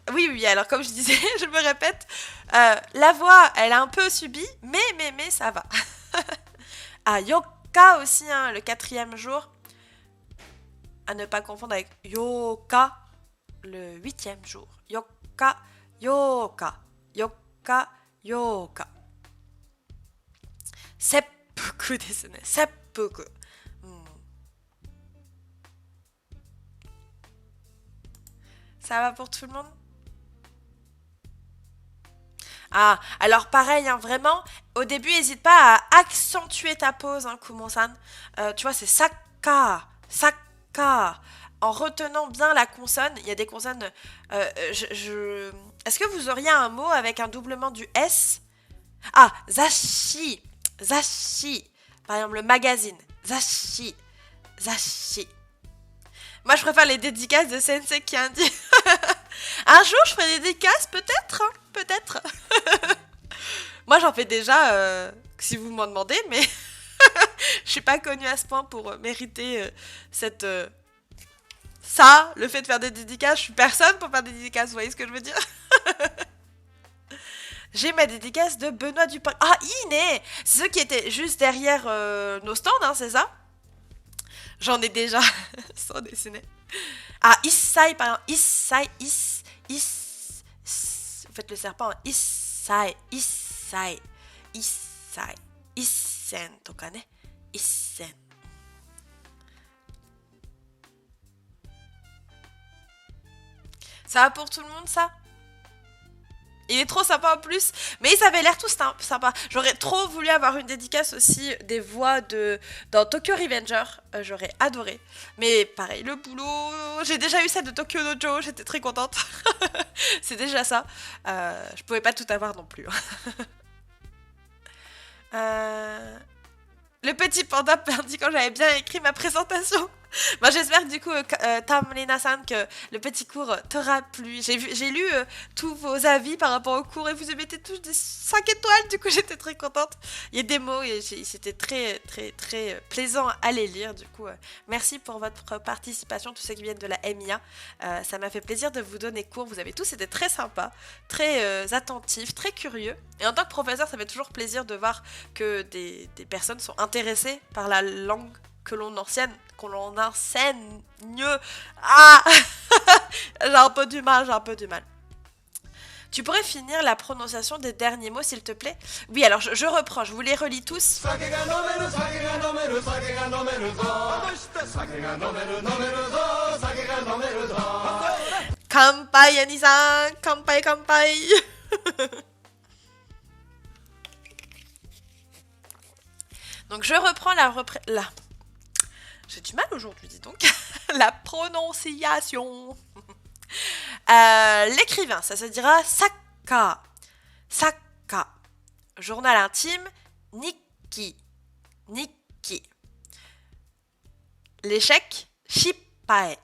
alors comme je disais, je me répète, la voix, elle a un peu subi, mais ça va. Ah, Yoka aussi, hein, le 4e jour. À ne pas confondre avec Yoka, le 8e jour. Yoka, Yoka, Yoka, Yoka. Seppuku desu ne, seppuku. Ça va pour tout le monde? Ah, alors pareil, hein, vraiment, au début, n'hésite pas à accentuer ta pause, hein, Kumo-san. Tu vois, c'est Saka. En retenant bien la consonne, il y a des consonnes... Est-ce que vous auriez un mot avec un doublement du S? Ah, Zashi. Par exemple, le magazine. Zashi. Moi, je préfère les dédicaces de Sensei Kyandi. Un jour, je ferai des dédicaces, peut-être. Hein, peut-être. Moi, j'en fais déjà, si vous m'en demandez, mais je suis pas connue à ce point pour mériter cette... Ça, le fait de faire des dédicaces, je suis personne pour faire des dédicaces, vous voyez ce que je veux dire? J'ai ma dédicace de Benoît Dupont. Ah, Iné! C'est ceux qui étaient juste derrière nos stands, hein, c'est ça? J'en ai déjà sans dessiner. Ah, Issai, par exemple. Vous faites le serpent. Issai. Issen, toka ne. Issen. Ça va pour tout le monde, ça? Il est trop sympa en plus, mais ça avait l'air tout sympa. J'aurais trop voulu avoir une dédicace aussi des voix dans Tokyo Revenger. J'aurais adoré. Mais pareil, le boulot, j'ai déjà eu celle de Tokyo Dojo, j'étais très contente. C'est déjà ça. Je pouvais pas tout avoir non plus. Le petit panda perdu quand j'avais bien écrit ma présentation. Moi, j'espère du coup, Tamlena-san, que le petit cours t'aura plu. J'ai lu tous vos avis par rapport au cours et vous y mettez tous des 5 étoiles. Du coup, j'étais très contente. Il y a des mots et c'était très plaisant à les lire. Du coup, merci pour votre participation, tous ceux qui viennent de la MIA. Ça m'a fait plaisir de vous donner cours. Vous avez tous été très sympas, très attentifs, très curieux. Et en tant que professeur, ça fait toujours plaisir de voir que des personnes sont intéressées par la langue que l'on enseigne. Ah. J'ai un peu du mal. Tu pourrais finir la prononciation des derniers mots, s'il te plaît? Oui, alors je reprends, je vous les relis tous. Kanpai, Annie-san. Kanpai. Donc je reprends la... J'ai du mal aujourd'hui, dis donc. La prononciation. L'écrivain, ça se dira Saka. Journal intime, Nikki. L'échec, Shippae.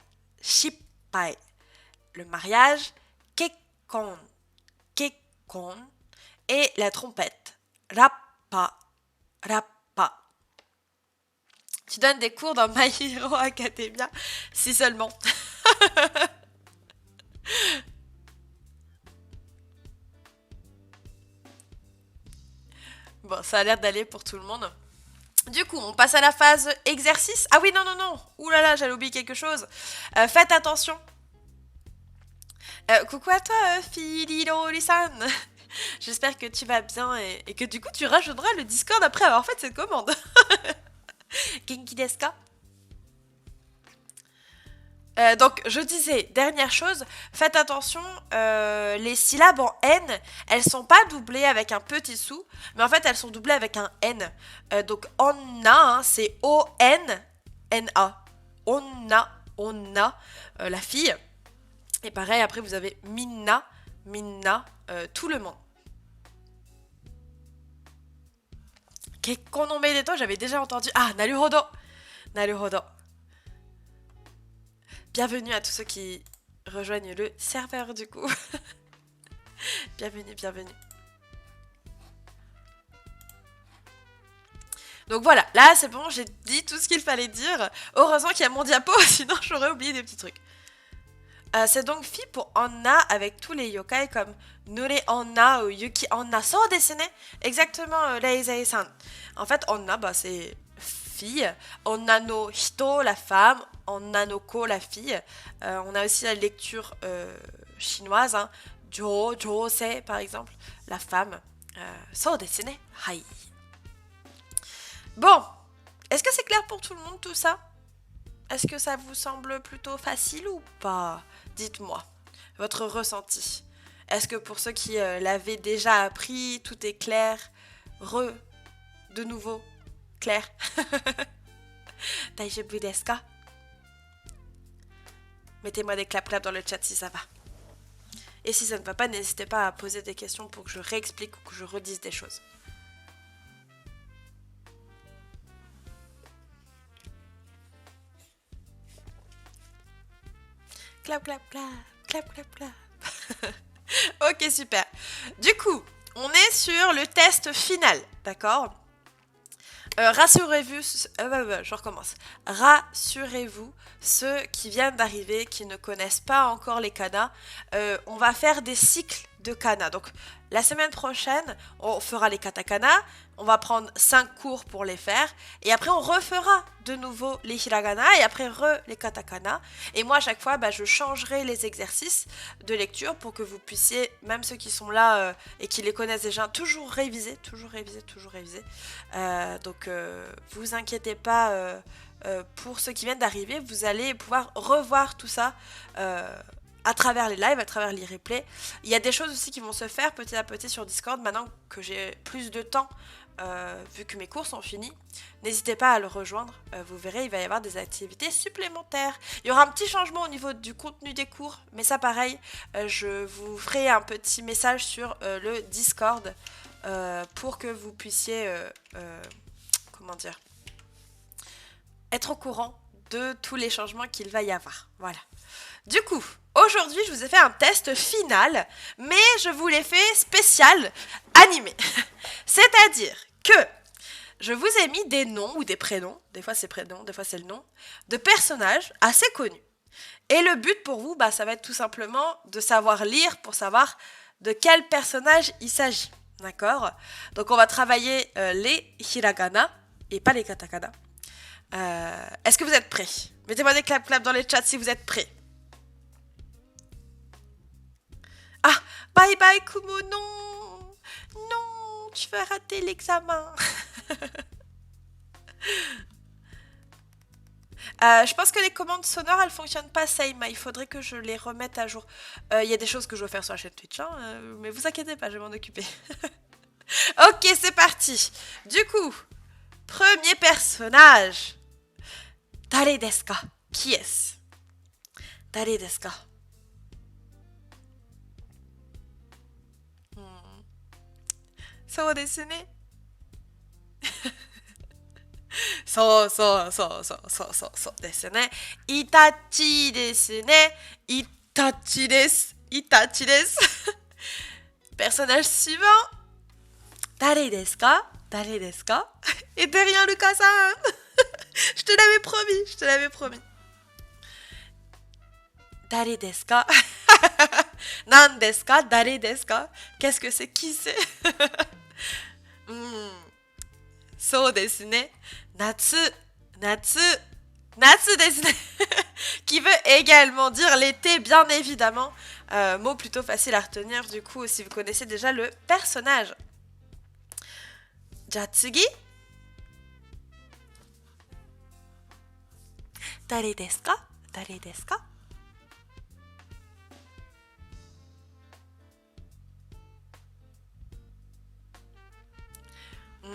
Le mariage, Kekkon. Et la trompette, Rappa. Tu donnes des cours dans My Hero Academia, si seulement. Bon, ça a l'air d'aller pour tout le monde. Du coup, on passe à la phase exercice. Ah oui, non. Ouh là là, j'allais oublier quelque chose. Faites attention. Coucou à toi, Filiroli-san. J'espère que tu vas bien et que du coup, tu rajouteras le Discord après avoir fait cette commande. Genki desu ka? Donc, je disais, dernière chose, faites attention, les syllabes en N, elles sont pas doublées avec un petit sou, mais en fait, elles sont doublées avec un N. Donc, Onna, hein, c'est O-N-N-A. Onna, la fille. Et pareil, après, vous avez Minna, tout le monde. Konomei deto, j'avais déjà entendu. Ah, naruhodo. Bienvenue à tous ceux qui rejoignent le serveur du coup. Bienvenue. Donc voilà, là c'est bon, j'ai dit tout ce qu'il fallait dire. Heureusement qu'il y a mon diapo, sinon j'aurais oublié des petits trucs. C'est donc Fi pour Anna avec tous les yokai comme Nure Anna ou Yuki Anna. So desu ne. Exactement, Reizei-san. En fait, Anna, bah, c'est fille. Onna no hito, la femme. Onna no ko, la fille. On a aussi la lecture chinoise. Hein. Jose, par exemple, la femme. So desu ne. Hai. Bon, est-ce que c'est clair pour tout le monde tout ça? Est-ce que ça vous semble plutôt facile ou pas? Dites-moi, votre ressenti. Est-ce que pour ceux qui l'avaient déjà appris, tout est clair? De nouveau, clair? Daijoubu desu ka? Mettez-moi des clap-clap dans le chat si ça va. Et si ça ne va pas, n'hésitez pas à poser des questions pour que je réexplique ou que je redise des choses. Clap, clap, clap, clap, clap, clap. Ok, super. Du coup, on est sur le test final, d'accord? Rassurez-vous, je recommence. Rassurez-vous, ceux qui viennent d'arriver, qui ne connaissent pas encore les kanas, on va faire des cycles de kanas. Donc, la semaine prochaine, on fera les katakana, on va prendre 5 cours pour les faire, et après on refera de nouveau les hiragana, et après les katakana. Et moi, à chaque fois, je changerai les exercices de lecture pour que vous puissiez, même ceux qui sont là et qui les connaissent déjà, toujours réviser. Donc, vous inquiétez pas pour ceux qui viennent d'arriver, vous allez pouvoir revoir tout ça à travers les lives, à travers les replays. Il y a des choses aussi qui vont se faire petit à petit sur Discord maintenant que j'ai plus de temps, vu que mes cours sont finis. N'hésitez pas à le rejoindre, vous verrez, il va y avoir des activités supplémentaires. Il y aura un petit changement au niveau du contenu des cours, mais ça pareil, je vous ferai un petit message sur le Discord pour que vous puissiez, comment dire, être au courant de tous les changements qu'il va y avoir. Voilà. Du coup, aujourd'hui, je vous ai fait un test final, mais je vous l'ai fait spécial, animé. C'est-à-dire que je vous ai mis des noms ou des prénoms, des fois c'est prénom, des fois c'est le nom, de personnages assez connus. Et le but pour vous, ça va être tout simplement de savoir lire pour savoir de quel personnage il s'agit. D'accord? Donc on va travailler les hiragana et pas les katakana. Est-ce que vous êtes prêts? Mettez-moi des clap-clap dans les chats si vous êtes prêts. Ah, bye bye Kumo, non. Non, tu vas rater l'examen. Je pense que les commandes sonores, elles fonctionnent pas same. Il faudrait que je les remette à jour. Il y a des choses que je dois faire sur la chaîne Twitch, hein, mais vous inquiétez pas, je vais m'en occuper. Ok, c'est parti. Du coup, premier personnage. Dare desu ka? Qui est-ce? Dare desu ka? So desu ne. そうですね。イタチですね。イタチです。Personnage suivant. 誰ですか？ Et derrière Lucas-san. Je te l'avais promis. 誰ですか？何ですか？誰ですか？ Qu'est-ce que c'est? Qui c'est? そうですね。夏ですね。Qui veut également dire l'été, bien évidemment. Mot plutôt facile à retenir, du coup, si vous connaissez déjà le personnage. Jatsugi. Dare desu ka? 誰ですか？うん。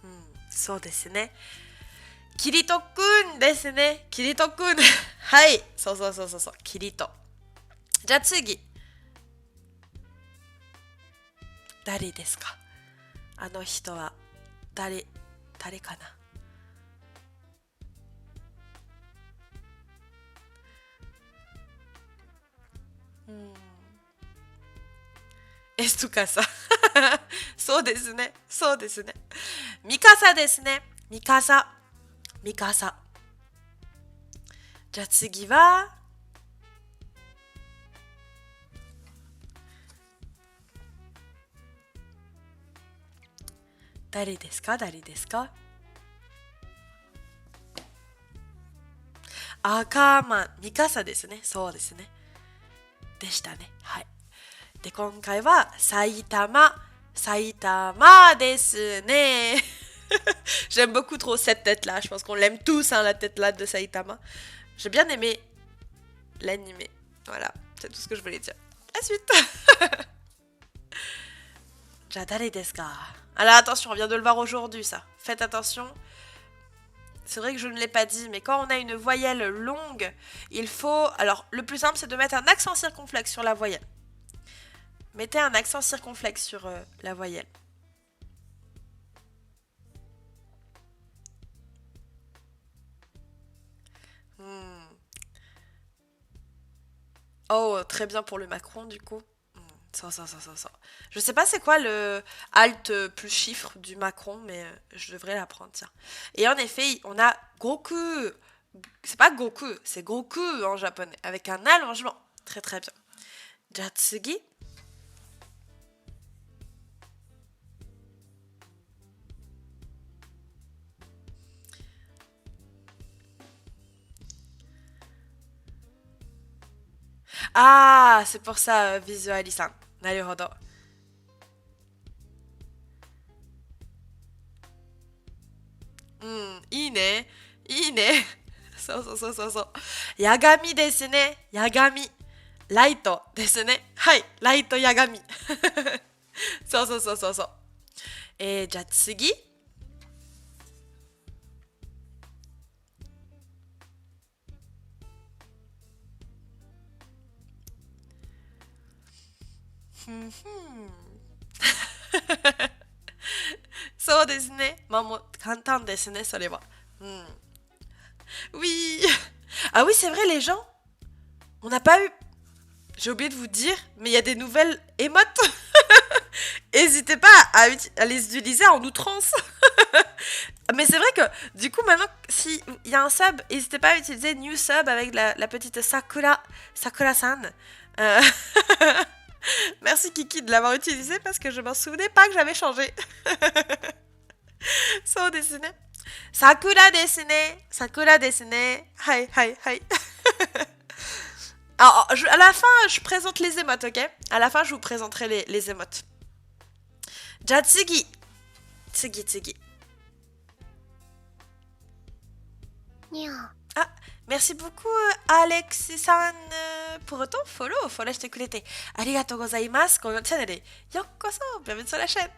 うん、そうですね。キリトくんですね。キリトくん。はい。そうそうそうそうそう。キリト。じゃあ次。誰ですか？あの人は誰かな？うん。エスとかさ。そうですね。そうですね。ミカサですね。ミカサ。ミカサ。じゃあ次は、誰ですか？誰ですか？赤マン。ミカサですね。そうですね。でしたね。はい。で、今回は埼玉。埼玉ですね。J'aime beaucoup trop cette tête-là. Je pense qu'on l'aime tous, hein, la tête-là de Saitama. J'ai bien aimé l'animé. Voilà, c'est tout ce que je voulais dire. La suite. Jadale desu ka? Alors attention, on vient de le voir aujourd'hui, ça. Faites attention. C'est vrai que je ne l'ai pas dit, mais quand on a une voyelle longue, il faut... Alors, le plus simple, c'est de mettre un accent circonflexe sur la voyelle. Mettez un accent circonflexe sur la voyelle. Hmm. Oh, très bien pour le Macron, du coup. Ça. Je sais pas c'est quoi le alt plus chiffre du Macron, mais je devrais l'apprendre, tiens. Et en effet, on a Goku. C'est pas Goku, c'est Goku en japonais, avec un allongement. Très très bien. Jatsugi. Ah, c'est pour ça, visualisan. Naruhodo. うん、いいね。いいね。そう。やがみですね。やがみ。ライトですね。はい。ライトやがみ。そう。じゃあ次。ふんふん。そうですね。まあもう簡単ですね、それは。うん。Oui. Ah oui, c'est vrai, les gens. On n'a pas eu. J'ai oublié de vous dire, mais il y a des nouvelles émotes. N'hésitez pas à les utiliser en outrance. Mais c'est vrai que du coup maintenant s'il y a un sub, n'hésitez pas à utiliser new sub avec la petite Sakura-san. Euh, Merci Kiki de l'avoir utilisé parce que je m'en souvenais pas que j'avais changé. So desu ne. Sakura desu ne. Sakura desu ne. Hai. Alors, à la fin, je présente les émotes, ok? À la fin, je vous présenterai les émotes. Jatsugi. Tsugi. Ah, merci beaucoup Alexis-san pour ton follow. Followしてくれてありがとうございます。このチャンネルよっこそ bienvenue sur la chaîne.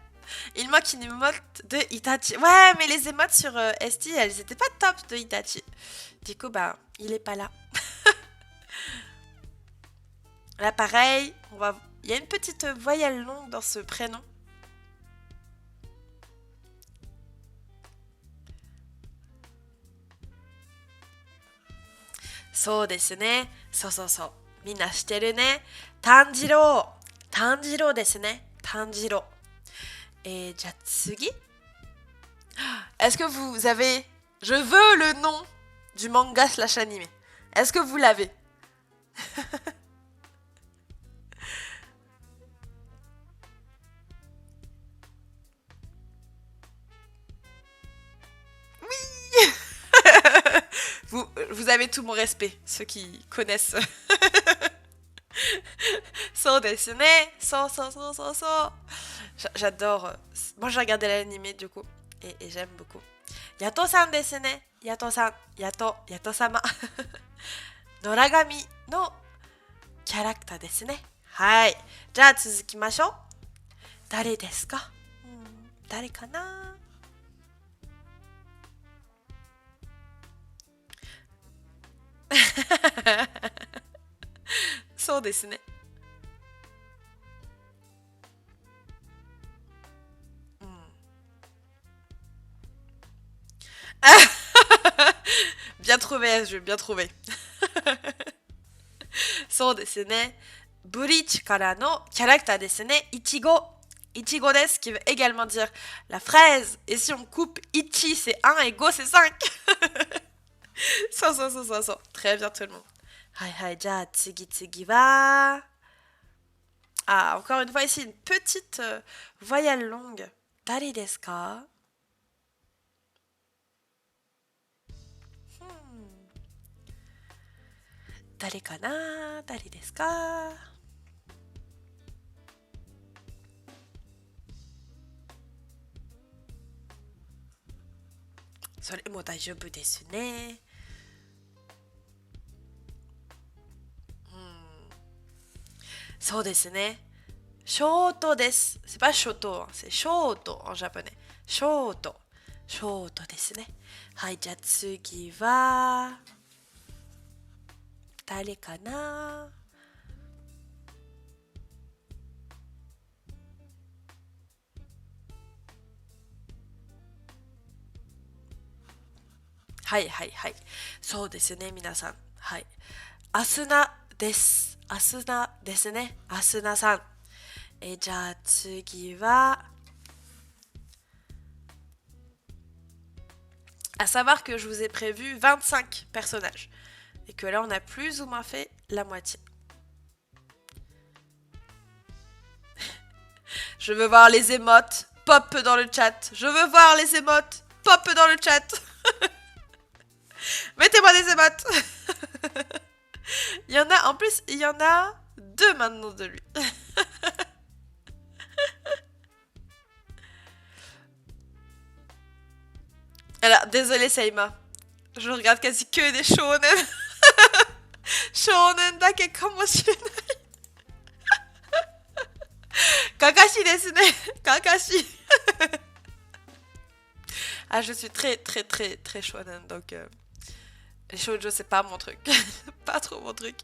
Il manque une emote de Itachi. Ouais, mais les emotes sur ST, elles étaient pas top de Itachi. Du coup, bah, il est pas là. Là, pareil, il y a une petite voyelle longue dans ce prénom. So desu ne. So. Minna shiteru ne. Tanjiro. Tanjiro desu ne. Tanjiro. Et Jatsugi. Est-ce que vous avez... Je veux le nom du manga slash animé. Est-ce que vous l'avez? Oui. vous avez tout mon respect, ceux qui connaissent. So desu ne. So. J'adore. Moi, j'ai regardé l'animé du coup. Et j'aime beaucoup. Yato-san desu ne. Yato-san. Yato-sama. Noragami no キャラクターですね。はい。じゃあ続きましょう。誰ですか？誰かな？そうですね。Bien trouvé, je bien trouvé. そうですね。ブリーチからのキャラクターですね。いちご。いちごです。Qui veut également dire la fraise. Et si on coupe ichi c'est 1 et go c'est 5. そう。Très bien tout le monde. はいはい。じゃあ次は。Ah, encore une fois ici une petite voyelle longue. 誰ですか？誰かな？誰ですか？それも大丈夫ですね。そうですね。ショートです。C'est pas ショート、c'est ショート en japonais. ショート。ショートですね。はい、じゃあ次は、誰かな？はい。そうですね、皆さん。はい。アスナです。アスナですね。アスナさん。じゃあ次は、à savoir que je vous ai prévu 25 personnages. Et que là, on a plus ou moins fait la moitié. Je veux voir les émotes. Pop dans le chat. Je veux voir les émotes. Pop dans le chat. Mettez-moi des émotes. Il y en a, en plus, il y en a 2 maintenant de lui. Alors, désolé Seima. Je regarde quasi que des shonen. Shonen dake kamoshirenai. Kakashi desu ne. Kakashi. Ah, je suis très shonen, donc... les shoujo, c'est pas mon truc. Pas trop mon truc.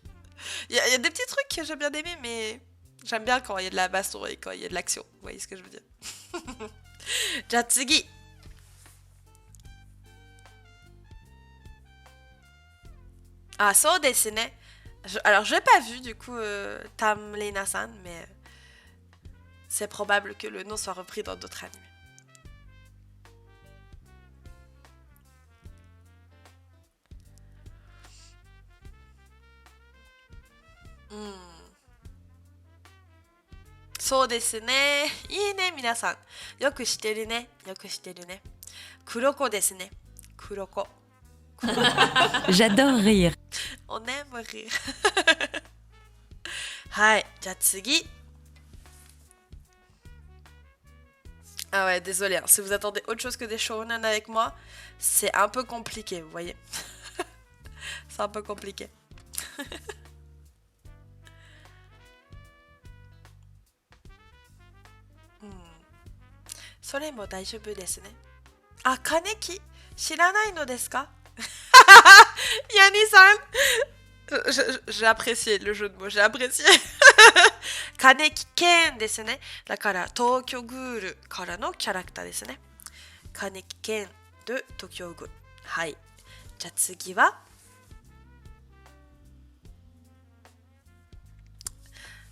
Il y a des petits trucs que j'aime bien aimer, mais... j'aime bien quand il y a de la baston et quand il y a de l'action. Vous voyez ce que je veux dire? Jatsugi. Ah, so desu ne. Alors, je l'ai pas vu, du coup, Tam Lena-san, mais... c'est probable que le nom soit repris dans d'autres animés. So desu ne. Ii ne, minasan. Yoku shiteru ne. Kuroko desu ne. Kuroko. J'adore rire. On aime rire. Hai, ja tsugi. Ah ouais, désolé, hein. Si vous attendez autre chose que des shonen avec moi, c'est un peu compliqué, vous voyez. C'est un peu compliqué. それも大丈夫ですね。あ、金木知らないのですか？Yanni-san. J'ai apprécié le jeu de mots, j'ai apprécié. 金木健ですね。だから東京グールからのキャラクターですね。金木健で東京グール。はい。じゃあ次は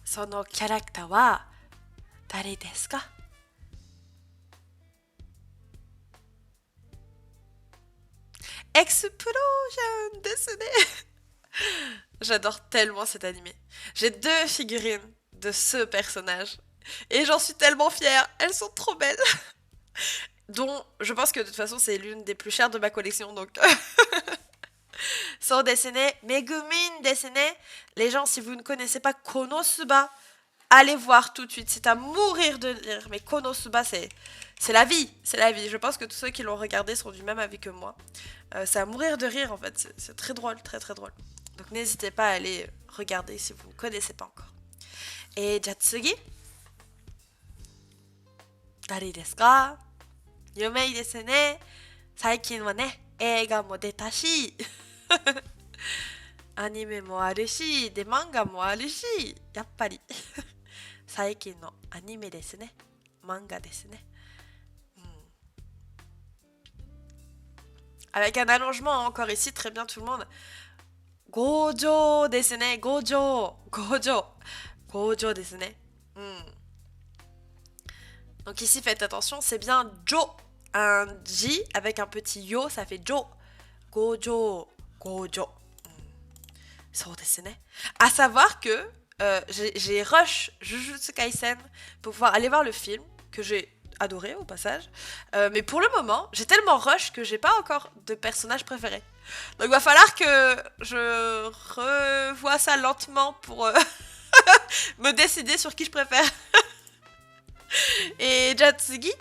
そのキャラクターは誰ですか？Explosion ですね。J'adore tellement cet animé. J'ai 2 figurines de ce personnage. Et j'en suis tellement fière. Elles sont trop belles. Dont je pense que de toute façon c'est l'une des plus chères de ma collection. Donc... sont dessinés. Megumin dessiné. Les gens, si vous ne connaissez pas Konosuba, allez voir tout de suite, c'est à mourir de rire. Mais Konosuba, c'est la vie, c'est la vie. Je pense que tous ceux qui l'ont regardé sont du même avis que moi. C'est à mourir de rire en fait, c'est très drôle, très très drôle. Donc n'hésitez pas à aller regarder si vous ne connaissez pas encore. Et Jatsugi, Dari desu ka? Yumei desu ne. Saikin wa ne, eiga mo deta shi. アニメもあるし、で、漫画もあるし、やっぱり最近のアニメですね。漫画ですね。Avec un allongement encore ici, très bien tout le monde. Gojo desu ne, gojo, gojo, gojo desu ne. Donc ici, faites attention, c'est bien jo. Un J avec un petit yo, ça fait jo. Gojo, gojo. À savoir que j'ai rush Jujutsu Kaisen pour pouvoir aller voir le film, que j'ai adoré au passage. Mais pour le moment, j'ai tellement rush que j'ai pas encore de personnage préféré. Donc il va falloir que je revoie ça lentement pour me décider sur qui je préfère. Et Jatsugi?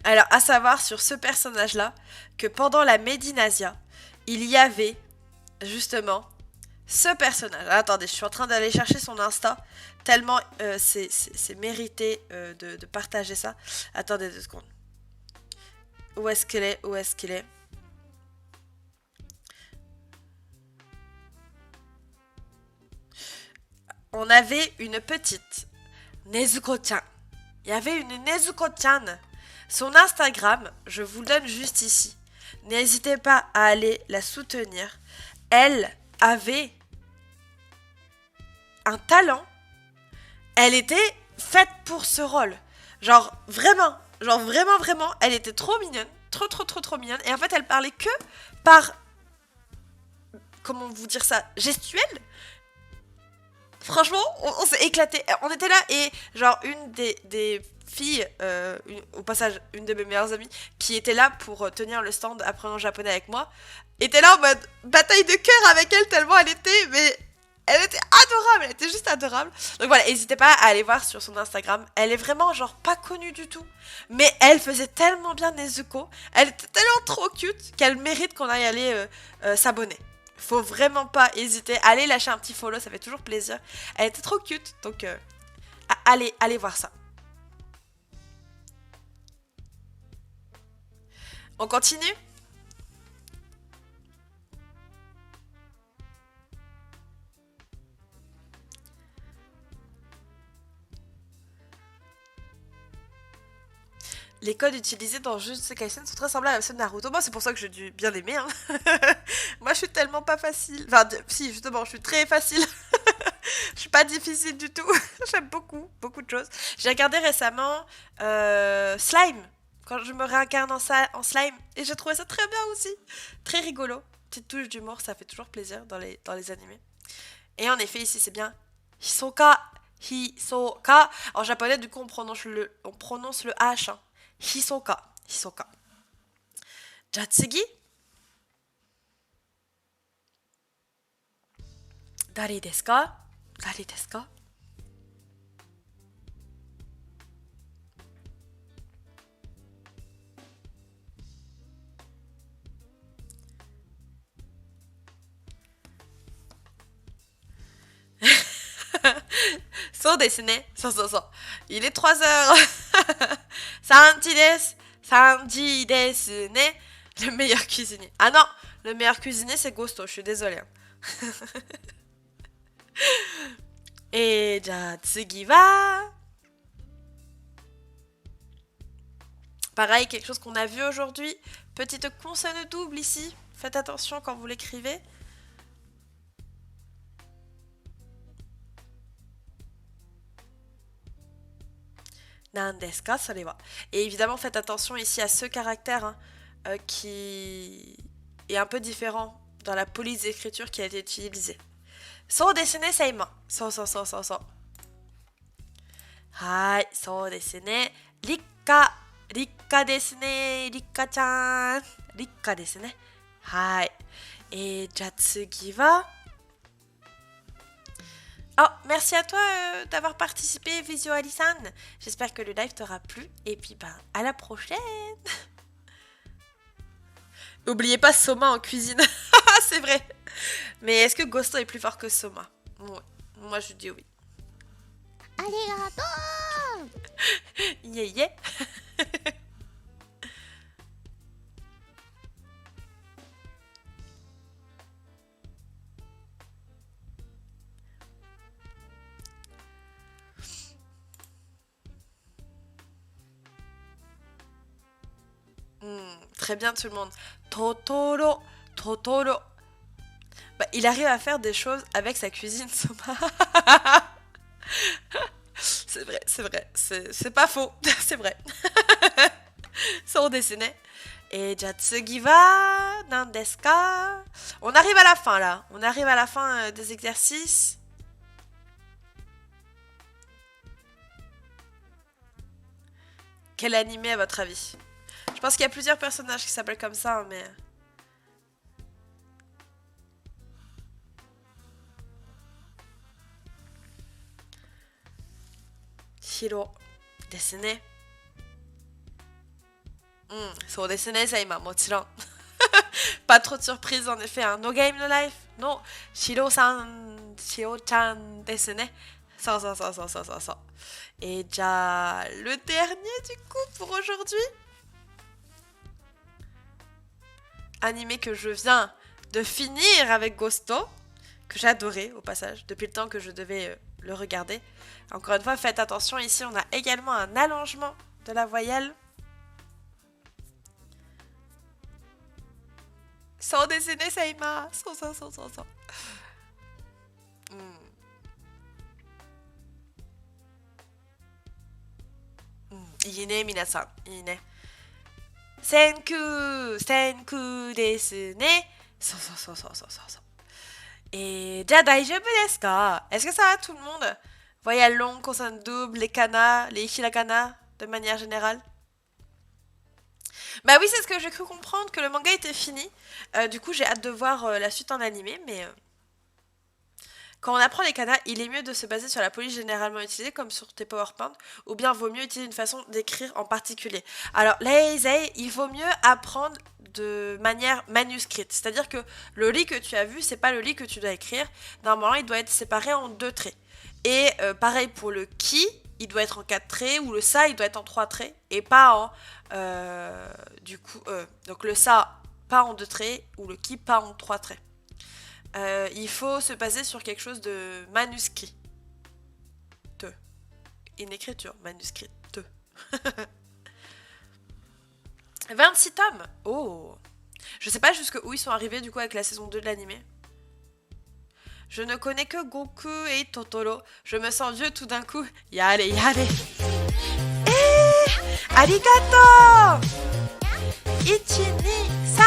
Alors, à savoir sur ce personnage-là, que pendant la Médinasia, il y avait justement ce personnage. Ah, attendez, je suis en train d'aller chercher son Insta, tellement c'est mérité de partager ça. Attendez 2 secondes. Où est-ce qu'il est? Où est-ce qu'il est? On avait une petite Nezuko-chan. Il y avait une Nezuko-chan. Son Instagram, je vous le donne juste ici. N'hésitez pas à aller la soutenir. Elle avait un talent. Elle était faite pour ce rôle. Genre vraiment, elle était trop mignonne. Trop mignonne. Et en fait, elle parlait que par... Comment vous dire ça? Gestuelle. Franchement, on s'est éclaté. On était là et genre une des filles, au passage une de mes meilleures amies, qui était là pour tenir le stand apprenant japonais avec moi, était là en mode bataille de cœur avec elle tellement elle était, mais elle était adorable, elle était juste adorable. Donc voilà, n'hésitez pas à aller voir sur son Instagram. Elle est vraiment genre pas connue du tout, mais elle faisait tellement bien Nezuko, elle était tellement trop cute qu'elle mérite qu'on aille aller s'abonner. Faut vraiment pas hésiter. Allez lâcher un petit follow, ça fait toujours plaisir. Elle était trop cute, donc allez voir ça. On continue? Les codes utilisés dans Jujutsu Kaisen sont très semblables à ceux de Naruto. Moi, c'est pour ça que j'ai dû bien aimer. Hein. Moi, je suis tellement pas facile. Enfin, si, justement, je suis très facile. Je suis pas difficile du tout. J'aime beaucoup de choses. J'ai regardé récemment Slime. Quand je me réincarne en slime. Et j'ai trouvé ça très bien aussi. Très rigolo. Petite touche d'humour, ça fait toujours plaisir dans les animés. Et en effet, ici, c'est bien Hisoka. Hisoka. En japonais, du coup, on prononce le H. Hein. Hisoka. Hisoka. Jatsugi. Dari desu ka? Dari desu ka? So desu ne. So. Il est 3 heures. Sanji desu. Sanji desu ne. Le meilleur cuisinier. Ah non, le meilleur cuisinier c'est Ghosto, je suis désolée. Et Jatsugi wa. Pareil, quelque chose qu'on a vu aujourd'hui. Petite consonne double ici. Faites attention quand vous l'écrivez. Nandesu ka, sorewa. Et évidemment, faites attention ici à ce caractère hein, qui est un peu différent dans la police d'écriture qui a été utilisée. So desu ne, seima. So. はい、そうですね。りっか、りっかですね。りっかちゃん。りっかですね。はい。じゃあ次は、oh, merci à toi d'avoir participé, Visualisan. J'espère que le live t'aura plu. Et puis, ben, à la prochaine. N'oubliez pas Soma en cuisine. C'est vrai. Mais est-ce que Ghosto est plus fort que Soma? Ouais. Moi, je dis oui. ありがとう Yeah, yeah. très bien tout le monde. Totoro, Totoro. Bah, il arrive à faire des choses avec sa cuisine, Soma. C'est vrai, c'est vrai. C'est pas faux. C'est vrai. Sans dessiner. Et Jatsugi wa nan desu ka? On arrive à la fin là. On arrive à la fin des exercices. Quel animé à votre avis? Je pense qu'il y a plusieurs personnages qui s'appellent comme ça, hein, mais... Hiro. Dessiner. Son dessiner, ça y m'a motilant. Pas trop de surprises en effet, hein. No game, no life. Non. Shiro-san, Shiro-chan dessiner. Ça. Et déjà le dernier du coup pour aujourd'hui. Animé que je viens de finir avec Ghosto, que j'ai adoré au passage, depuis le temps que je devais le regarder. Encore une fois, faites attention, ici on a également un allongement de la voyelle. Sans dessiner, ça y m'a. Sans.いいね、皆さん。いいね。Senku desu ne. So. Et déjà, daijoubu desu ka? Est-ce que ça va tout le monde? Voyelle longue, consonne double, les kana, les hiragana, de manière générale. Bah oui, c'est ce que j'ai cru comprendre, que le manga était fini. Du coup, j'ai hâte de voir la suite en animé, mais... Quand on apprend les kanas, il est mieux de se baser sur la police généralement utilisée, comme sur tes PowerPoint, ou bien vaut mieux utiliser une façon d'écrire en particulier. Alors, l'Eisei, il vaut mieux apprendre de manière manuscrite. C'est-à-dire que le lit que tu as vu, c'est pas le lit que tu dois écrire. Normalement, il doit être séparé en 2 traits. Et pareil pour le ki, il doit être en 4 traits, ou le sa, il doit être en 3 traits, et pas en... donc le sa, pas en 2 traits, ou le ki, pas en 3 traits. Il faut se baser sur quelque chose de manuscrit. Une écriture manuscrite. 26 tomes. Oh. Je sais pas jusqu'où ils sont arrivés du coup avec la saison 2 de l'animé. Je ne connais que Goku et Totoro. Je me sens vieux tout d'un coup. Yare. Arigato. 1, 2, 3.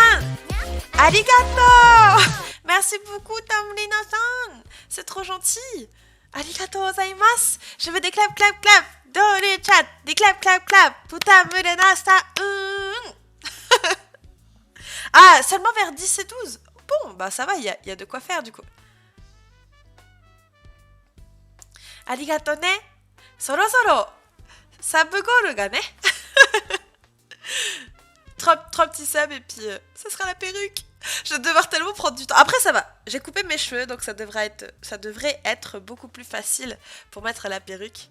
Arigato. Merci beaucoup, Tamlina-san. C'est trop gentil. Arigatou gozaimasu. Je veux des clap. Dans les chats. Des clap. Puta murenasta. Ah, seulement vers 10 et 12. Bon, bah ça va, il y a de quoi faire du coup. Arigato ne. Soro. Sabugolu ga ne. 3 petits subs et puis ça sera la perruque. Je vais devoir tellement prendre du temps. Après, ça va. J'ai coupé mes cheveux, donc ça devrait être beaucoup plus facile pour mettre la perruque.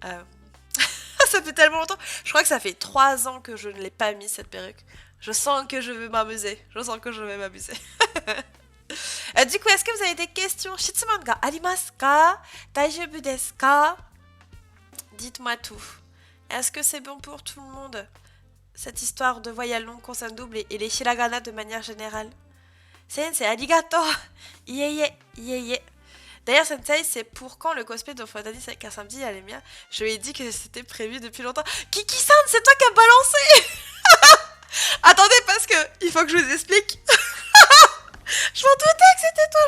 Ça fait tellement longtemps. Je crois que ça fait 3 ans que je ne l'ai pas mis, cette perruque. Je sens que je vais m'amuser. Du coup, est-ce que vous avez des questions? Shitsuman ga arimasu ka? Daijoubu desu ka? Dites-moi tout. Est-ce que c'est bon pour tout le monde? Cette histoire de voyelle longue, consonne double et les hiragana de manière générale. Sensei, arigato. Ieye. D'ailleurs, Sensei, c'est pour quand le cosplay de Fodanis avec un samedi, elle aime bien. Je lui ai dit que c'était prévu depuis longtemps. Kiki-san, c'est toi qui as balancé. Attendez, parce que il faut que je vous explique. Je m'en doutais que c'était toi,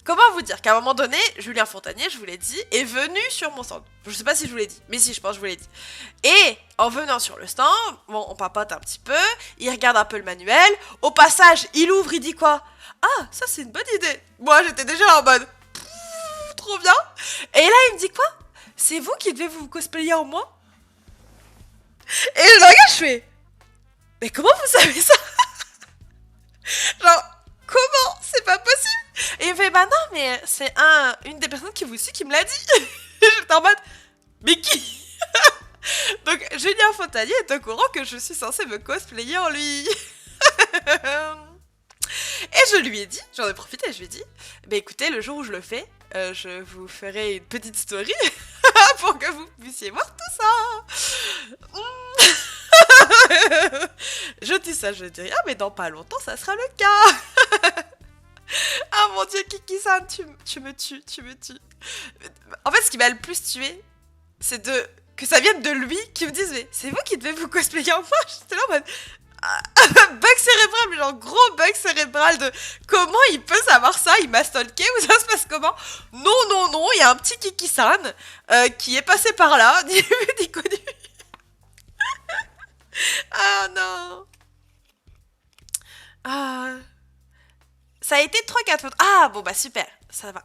Comment vous dire qu'à un moment donné, Julien Fontanier, je vous l'ai dit, est venu sur mon stand. Je sais pas si je vous l'ai dit, mais si, je pense que je vous l'ai dit. Et en venant sur le stand, bon, on papote un petit peu, il regarde un peu le manuel. Au passage, il ouvre, il dit quoi? Ah, ça c'est une bonne idée. Moi, j'étais déjà en mode, trop bien. Et là, il me dit quoi? C'est vous qui devez vous cosplayer en moi? Et je le regarde, je fais, mais comment vous savez ça? Genre, comment? C'est pas possible. Et il me fait, bah non, mais c'est une des personnes qui vous suit qui me l'a dit. J'étais en mode, mais qui? Donc, Julien Fontanier est au courant que je suis censée me cosplayer en lui. Et je lui ai dit, j'en ai profité, je lui ai dit, bah écoutez, le jour où je le fais, je vous ferai une petite story pour que vous puissiez voir tout ça. Je dis ça, je dis rien, mais dans pas longtemps, ça sera le cas. Ah mon dieu, Kiki-san, tu me tues, tu me tues. En fait, ce qui m'a le plus tué, c'est que ça vienne de lui qui me dise, mais c'est vous qui devez vous cosplayer en moi. J'étais là en mode, bug cérébral, mais genre gros bug cérébral de comment il peut savoir ça, il m'a stalké ou ça se passe comment? Non, non, non, il y a un petit Kiki-san qui est passé par là, ni vu ni connu. Ah non. Ah. Ça a été 3-4 fois. Ah bon bah super, ça va.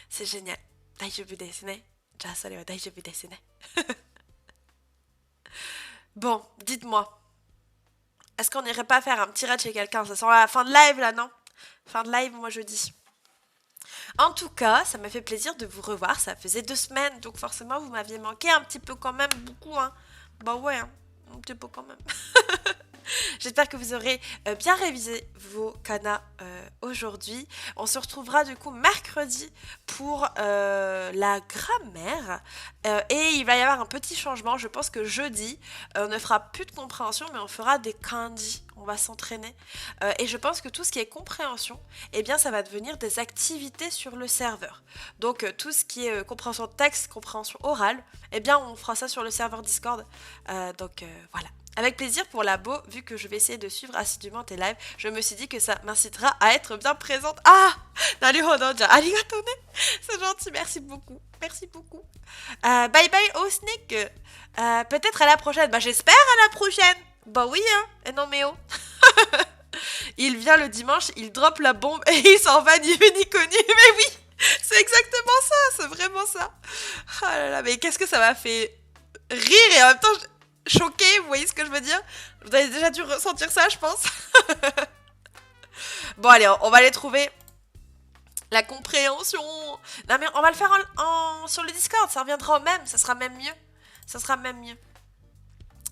C'est génial. Daijoubu desu ne. Ja, ça va, daijoubu desu ne. Bon, dites-moi. Est-ce qu'on irait pas faire un petit raid chez quelqu'un? Ça sent la fin de live là, non? Fin de live, moi je dis. En tout cas, ça m'a fait plaisir de vous revoir. Ça faisait 2 semaines, donc forcément vous m'aviez manqué un petit peu quand même, beaucoup, hein. Bah ouais, hein. Un petit peu quand même. J'espère que vous aurez bien révisé vos kanas aujourd'hui. On se retrouvera du coup mercredi pour la grammaire. Et il va y avoir un petit changement. Je pense que jeudi, on ne fera plus de compréhension, mais on fera des kanji. On va s'entraîner. Et je pense que tout ce qui est compréhension, eh bien, ça va devenir des activités sur le serveur. Donc, tout ce qui est compréhension de texte, compréhension orale, eh bien, on fera ça sur le serveur Discord. Donc, voilà. Avec plaisir pour Labo, vu que je vais essayer de suivre assidûment tes lives, je me suis dit que ça m'incitera à être bien présente. Ah, naruhodo, ja, arigato ne. C'est gentil, merci beaucoup. Merci beaucoup. Bye bye, Osnick. Peut-être à la prochaine. Bah, j'espère à la prochaine. Bah oui, hein. Et non, mais oh. Il vient le dimanche, il drop la bombe et il s'en va ni vu ni connu. Mais oui, c'est exactement ça, c'est vraiment ça. Oh là là, mais qu'est-ce que ça m'a fait rire et en même temps choqué, vous voyez ce que je veux dire? Vous avez déjà dû ressentir ça, je pense. Bon, allez, on va aller trouver la compréhension. Non, mais on va le faire sur le Discord, ça reviendra au même, ça sera même mieux. Ça sera même mieux.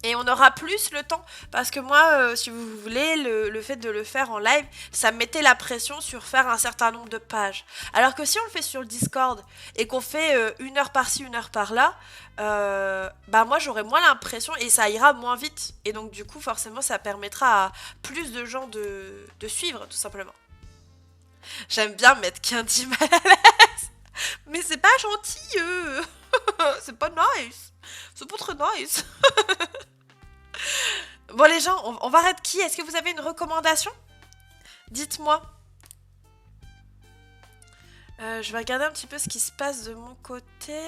Et on aura plus le temps, parce que moi, si vous voulez, le fait de le faire en live, ça me mettait la pression sur faire un certain nombre de pages. Alors que si on le fait sur le Discord, et qu'on fait 1 heure par-ci, 1 heure par-là, bah moi j'aurai moins l'impression, et ça ira moins vite. Et donc du coup, forcément, ça permettra à plus de gens de suivre, tout simplement. J'aime bien mettre Candy mal à l'aise, mais c'est pas gentil, c'est pas nice. C'est pas très nice. Bon les gens, on va arrêter qui? Est-ce que vous avez une recommandation? Dites-moi. Je vais regarder un petit peu ce qui se passe de mon côté.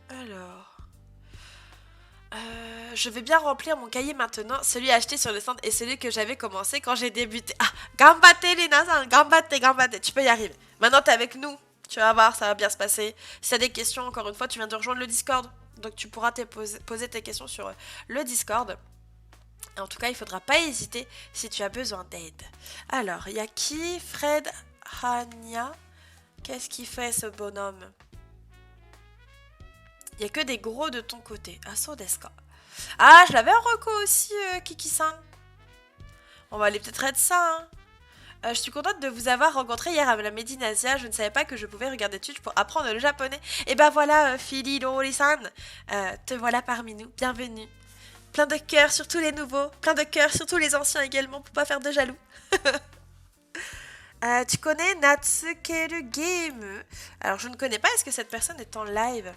Alors... je vais bien remplir mon cahier maintenant, celui acheté sur le stand et celui que j'avais commencé quand j'ai débuté. Ah, gambate Lina-san, gambate, tu peux y arriver. Maintenant t'es avec nous, tu vas voir, ça va bien se passer. Si t'as des questions, encore une fois, tu viens de rejoindre le Discord, donc tu pourras poser tes questions sur le Discord. En tout cas, il faudra pas hésiter si tu as besoin d'aide. Alors, il y a qui? Fred Hania. Qu'est-ce qu'il fait ce bonhomme? Il y a que des gros de ton côté. Asso deska. Ah, je l'avais en reco aussi, Kiki-san. On va aller peut-être être ça, hein. Je suis contente de vous avoir rencontré hier à la Medinasia. Je ne savais pas que je pouvais regarder Twitch pour apprendre le japonais. Et ben voilà, Philly Lori-san. Te voilà parmi nous. Bienvenue. Plein de cœurs sur tous les nouveaux. Plein de cœurs sur tous les anciens également, pour pas faire de jaloux. Tu connais Natsukeru Game? Alors, je ne connais pas. Est-ce que cette personne est en live?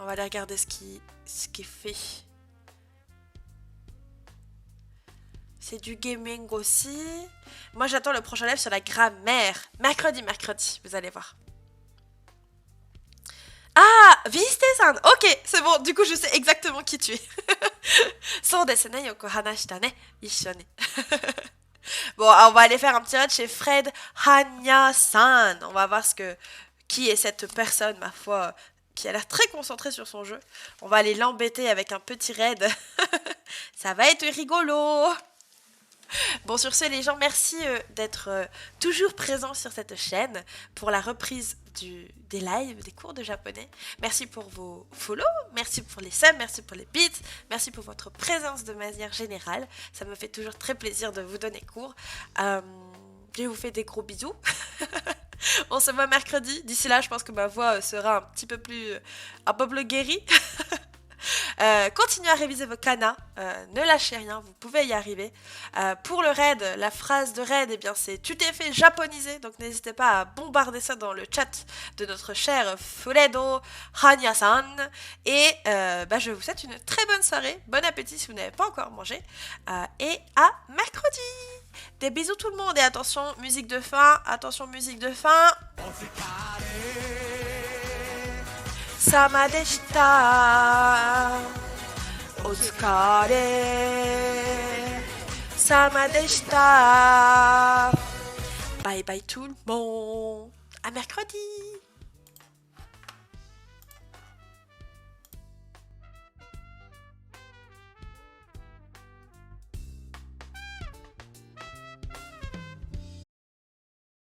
On va aller regarder ce qui est fait. C'est du gaming aussi. Moi, j'attends le prochain live sur la grammaire. Mercredi, vous allez voir. Ah, Viste-san. Ok, c'est bon. Du coup, je sais exactement qui tu es. そうですね、よく話したね。一緒に。Bon, on va aller faire un petit raid chez Fred Hanya-san. On va voir qui est cette personne, ma foi, qui a l'air très concentrée sur son jeu. On va aller l'embêter avec un petit raid. Ça va être rigolo. Bon, sur ce, les gens, merci d'être toujours présents sur cette chaîne pour la reprise des lives, des cours de japonais. Merci pour vos follow, merci pour les subs, merci pour les bits, merci pour votre présence de manière générale. Ça me fait toujours très plaisir de vous donner cours. Je vous fais des gros bisous. On se voit mercredi. D'ici là, je pense que ma voix sera un peu plus guérie. Continuez à réviser vos kanas, ne lâchez rien, vous pouvez y arriver. Pour le raid, la phrase de raid, eh bien c'est tu t'es fait japoniser, donc n'hésitez pas à bombarder ça dans le chat de notre cher Furedo Hanya-san. Et je vous souhaite une très bonne soirée, bon appétit si vous n'avez pas encore mangé, et à mercredi. Des bisous tout le monde et attention, musique de fin, Sama deshita. Otsukare. Sama deshita. Bye bye tout le monde. À mercredi.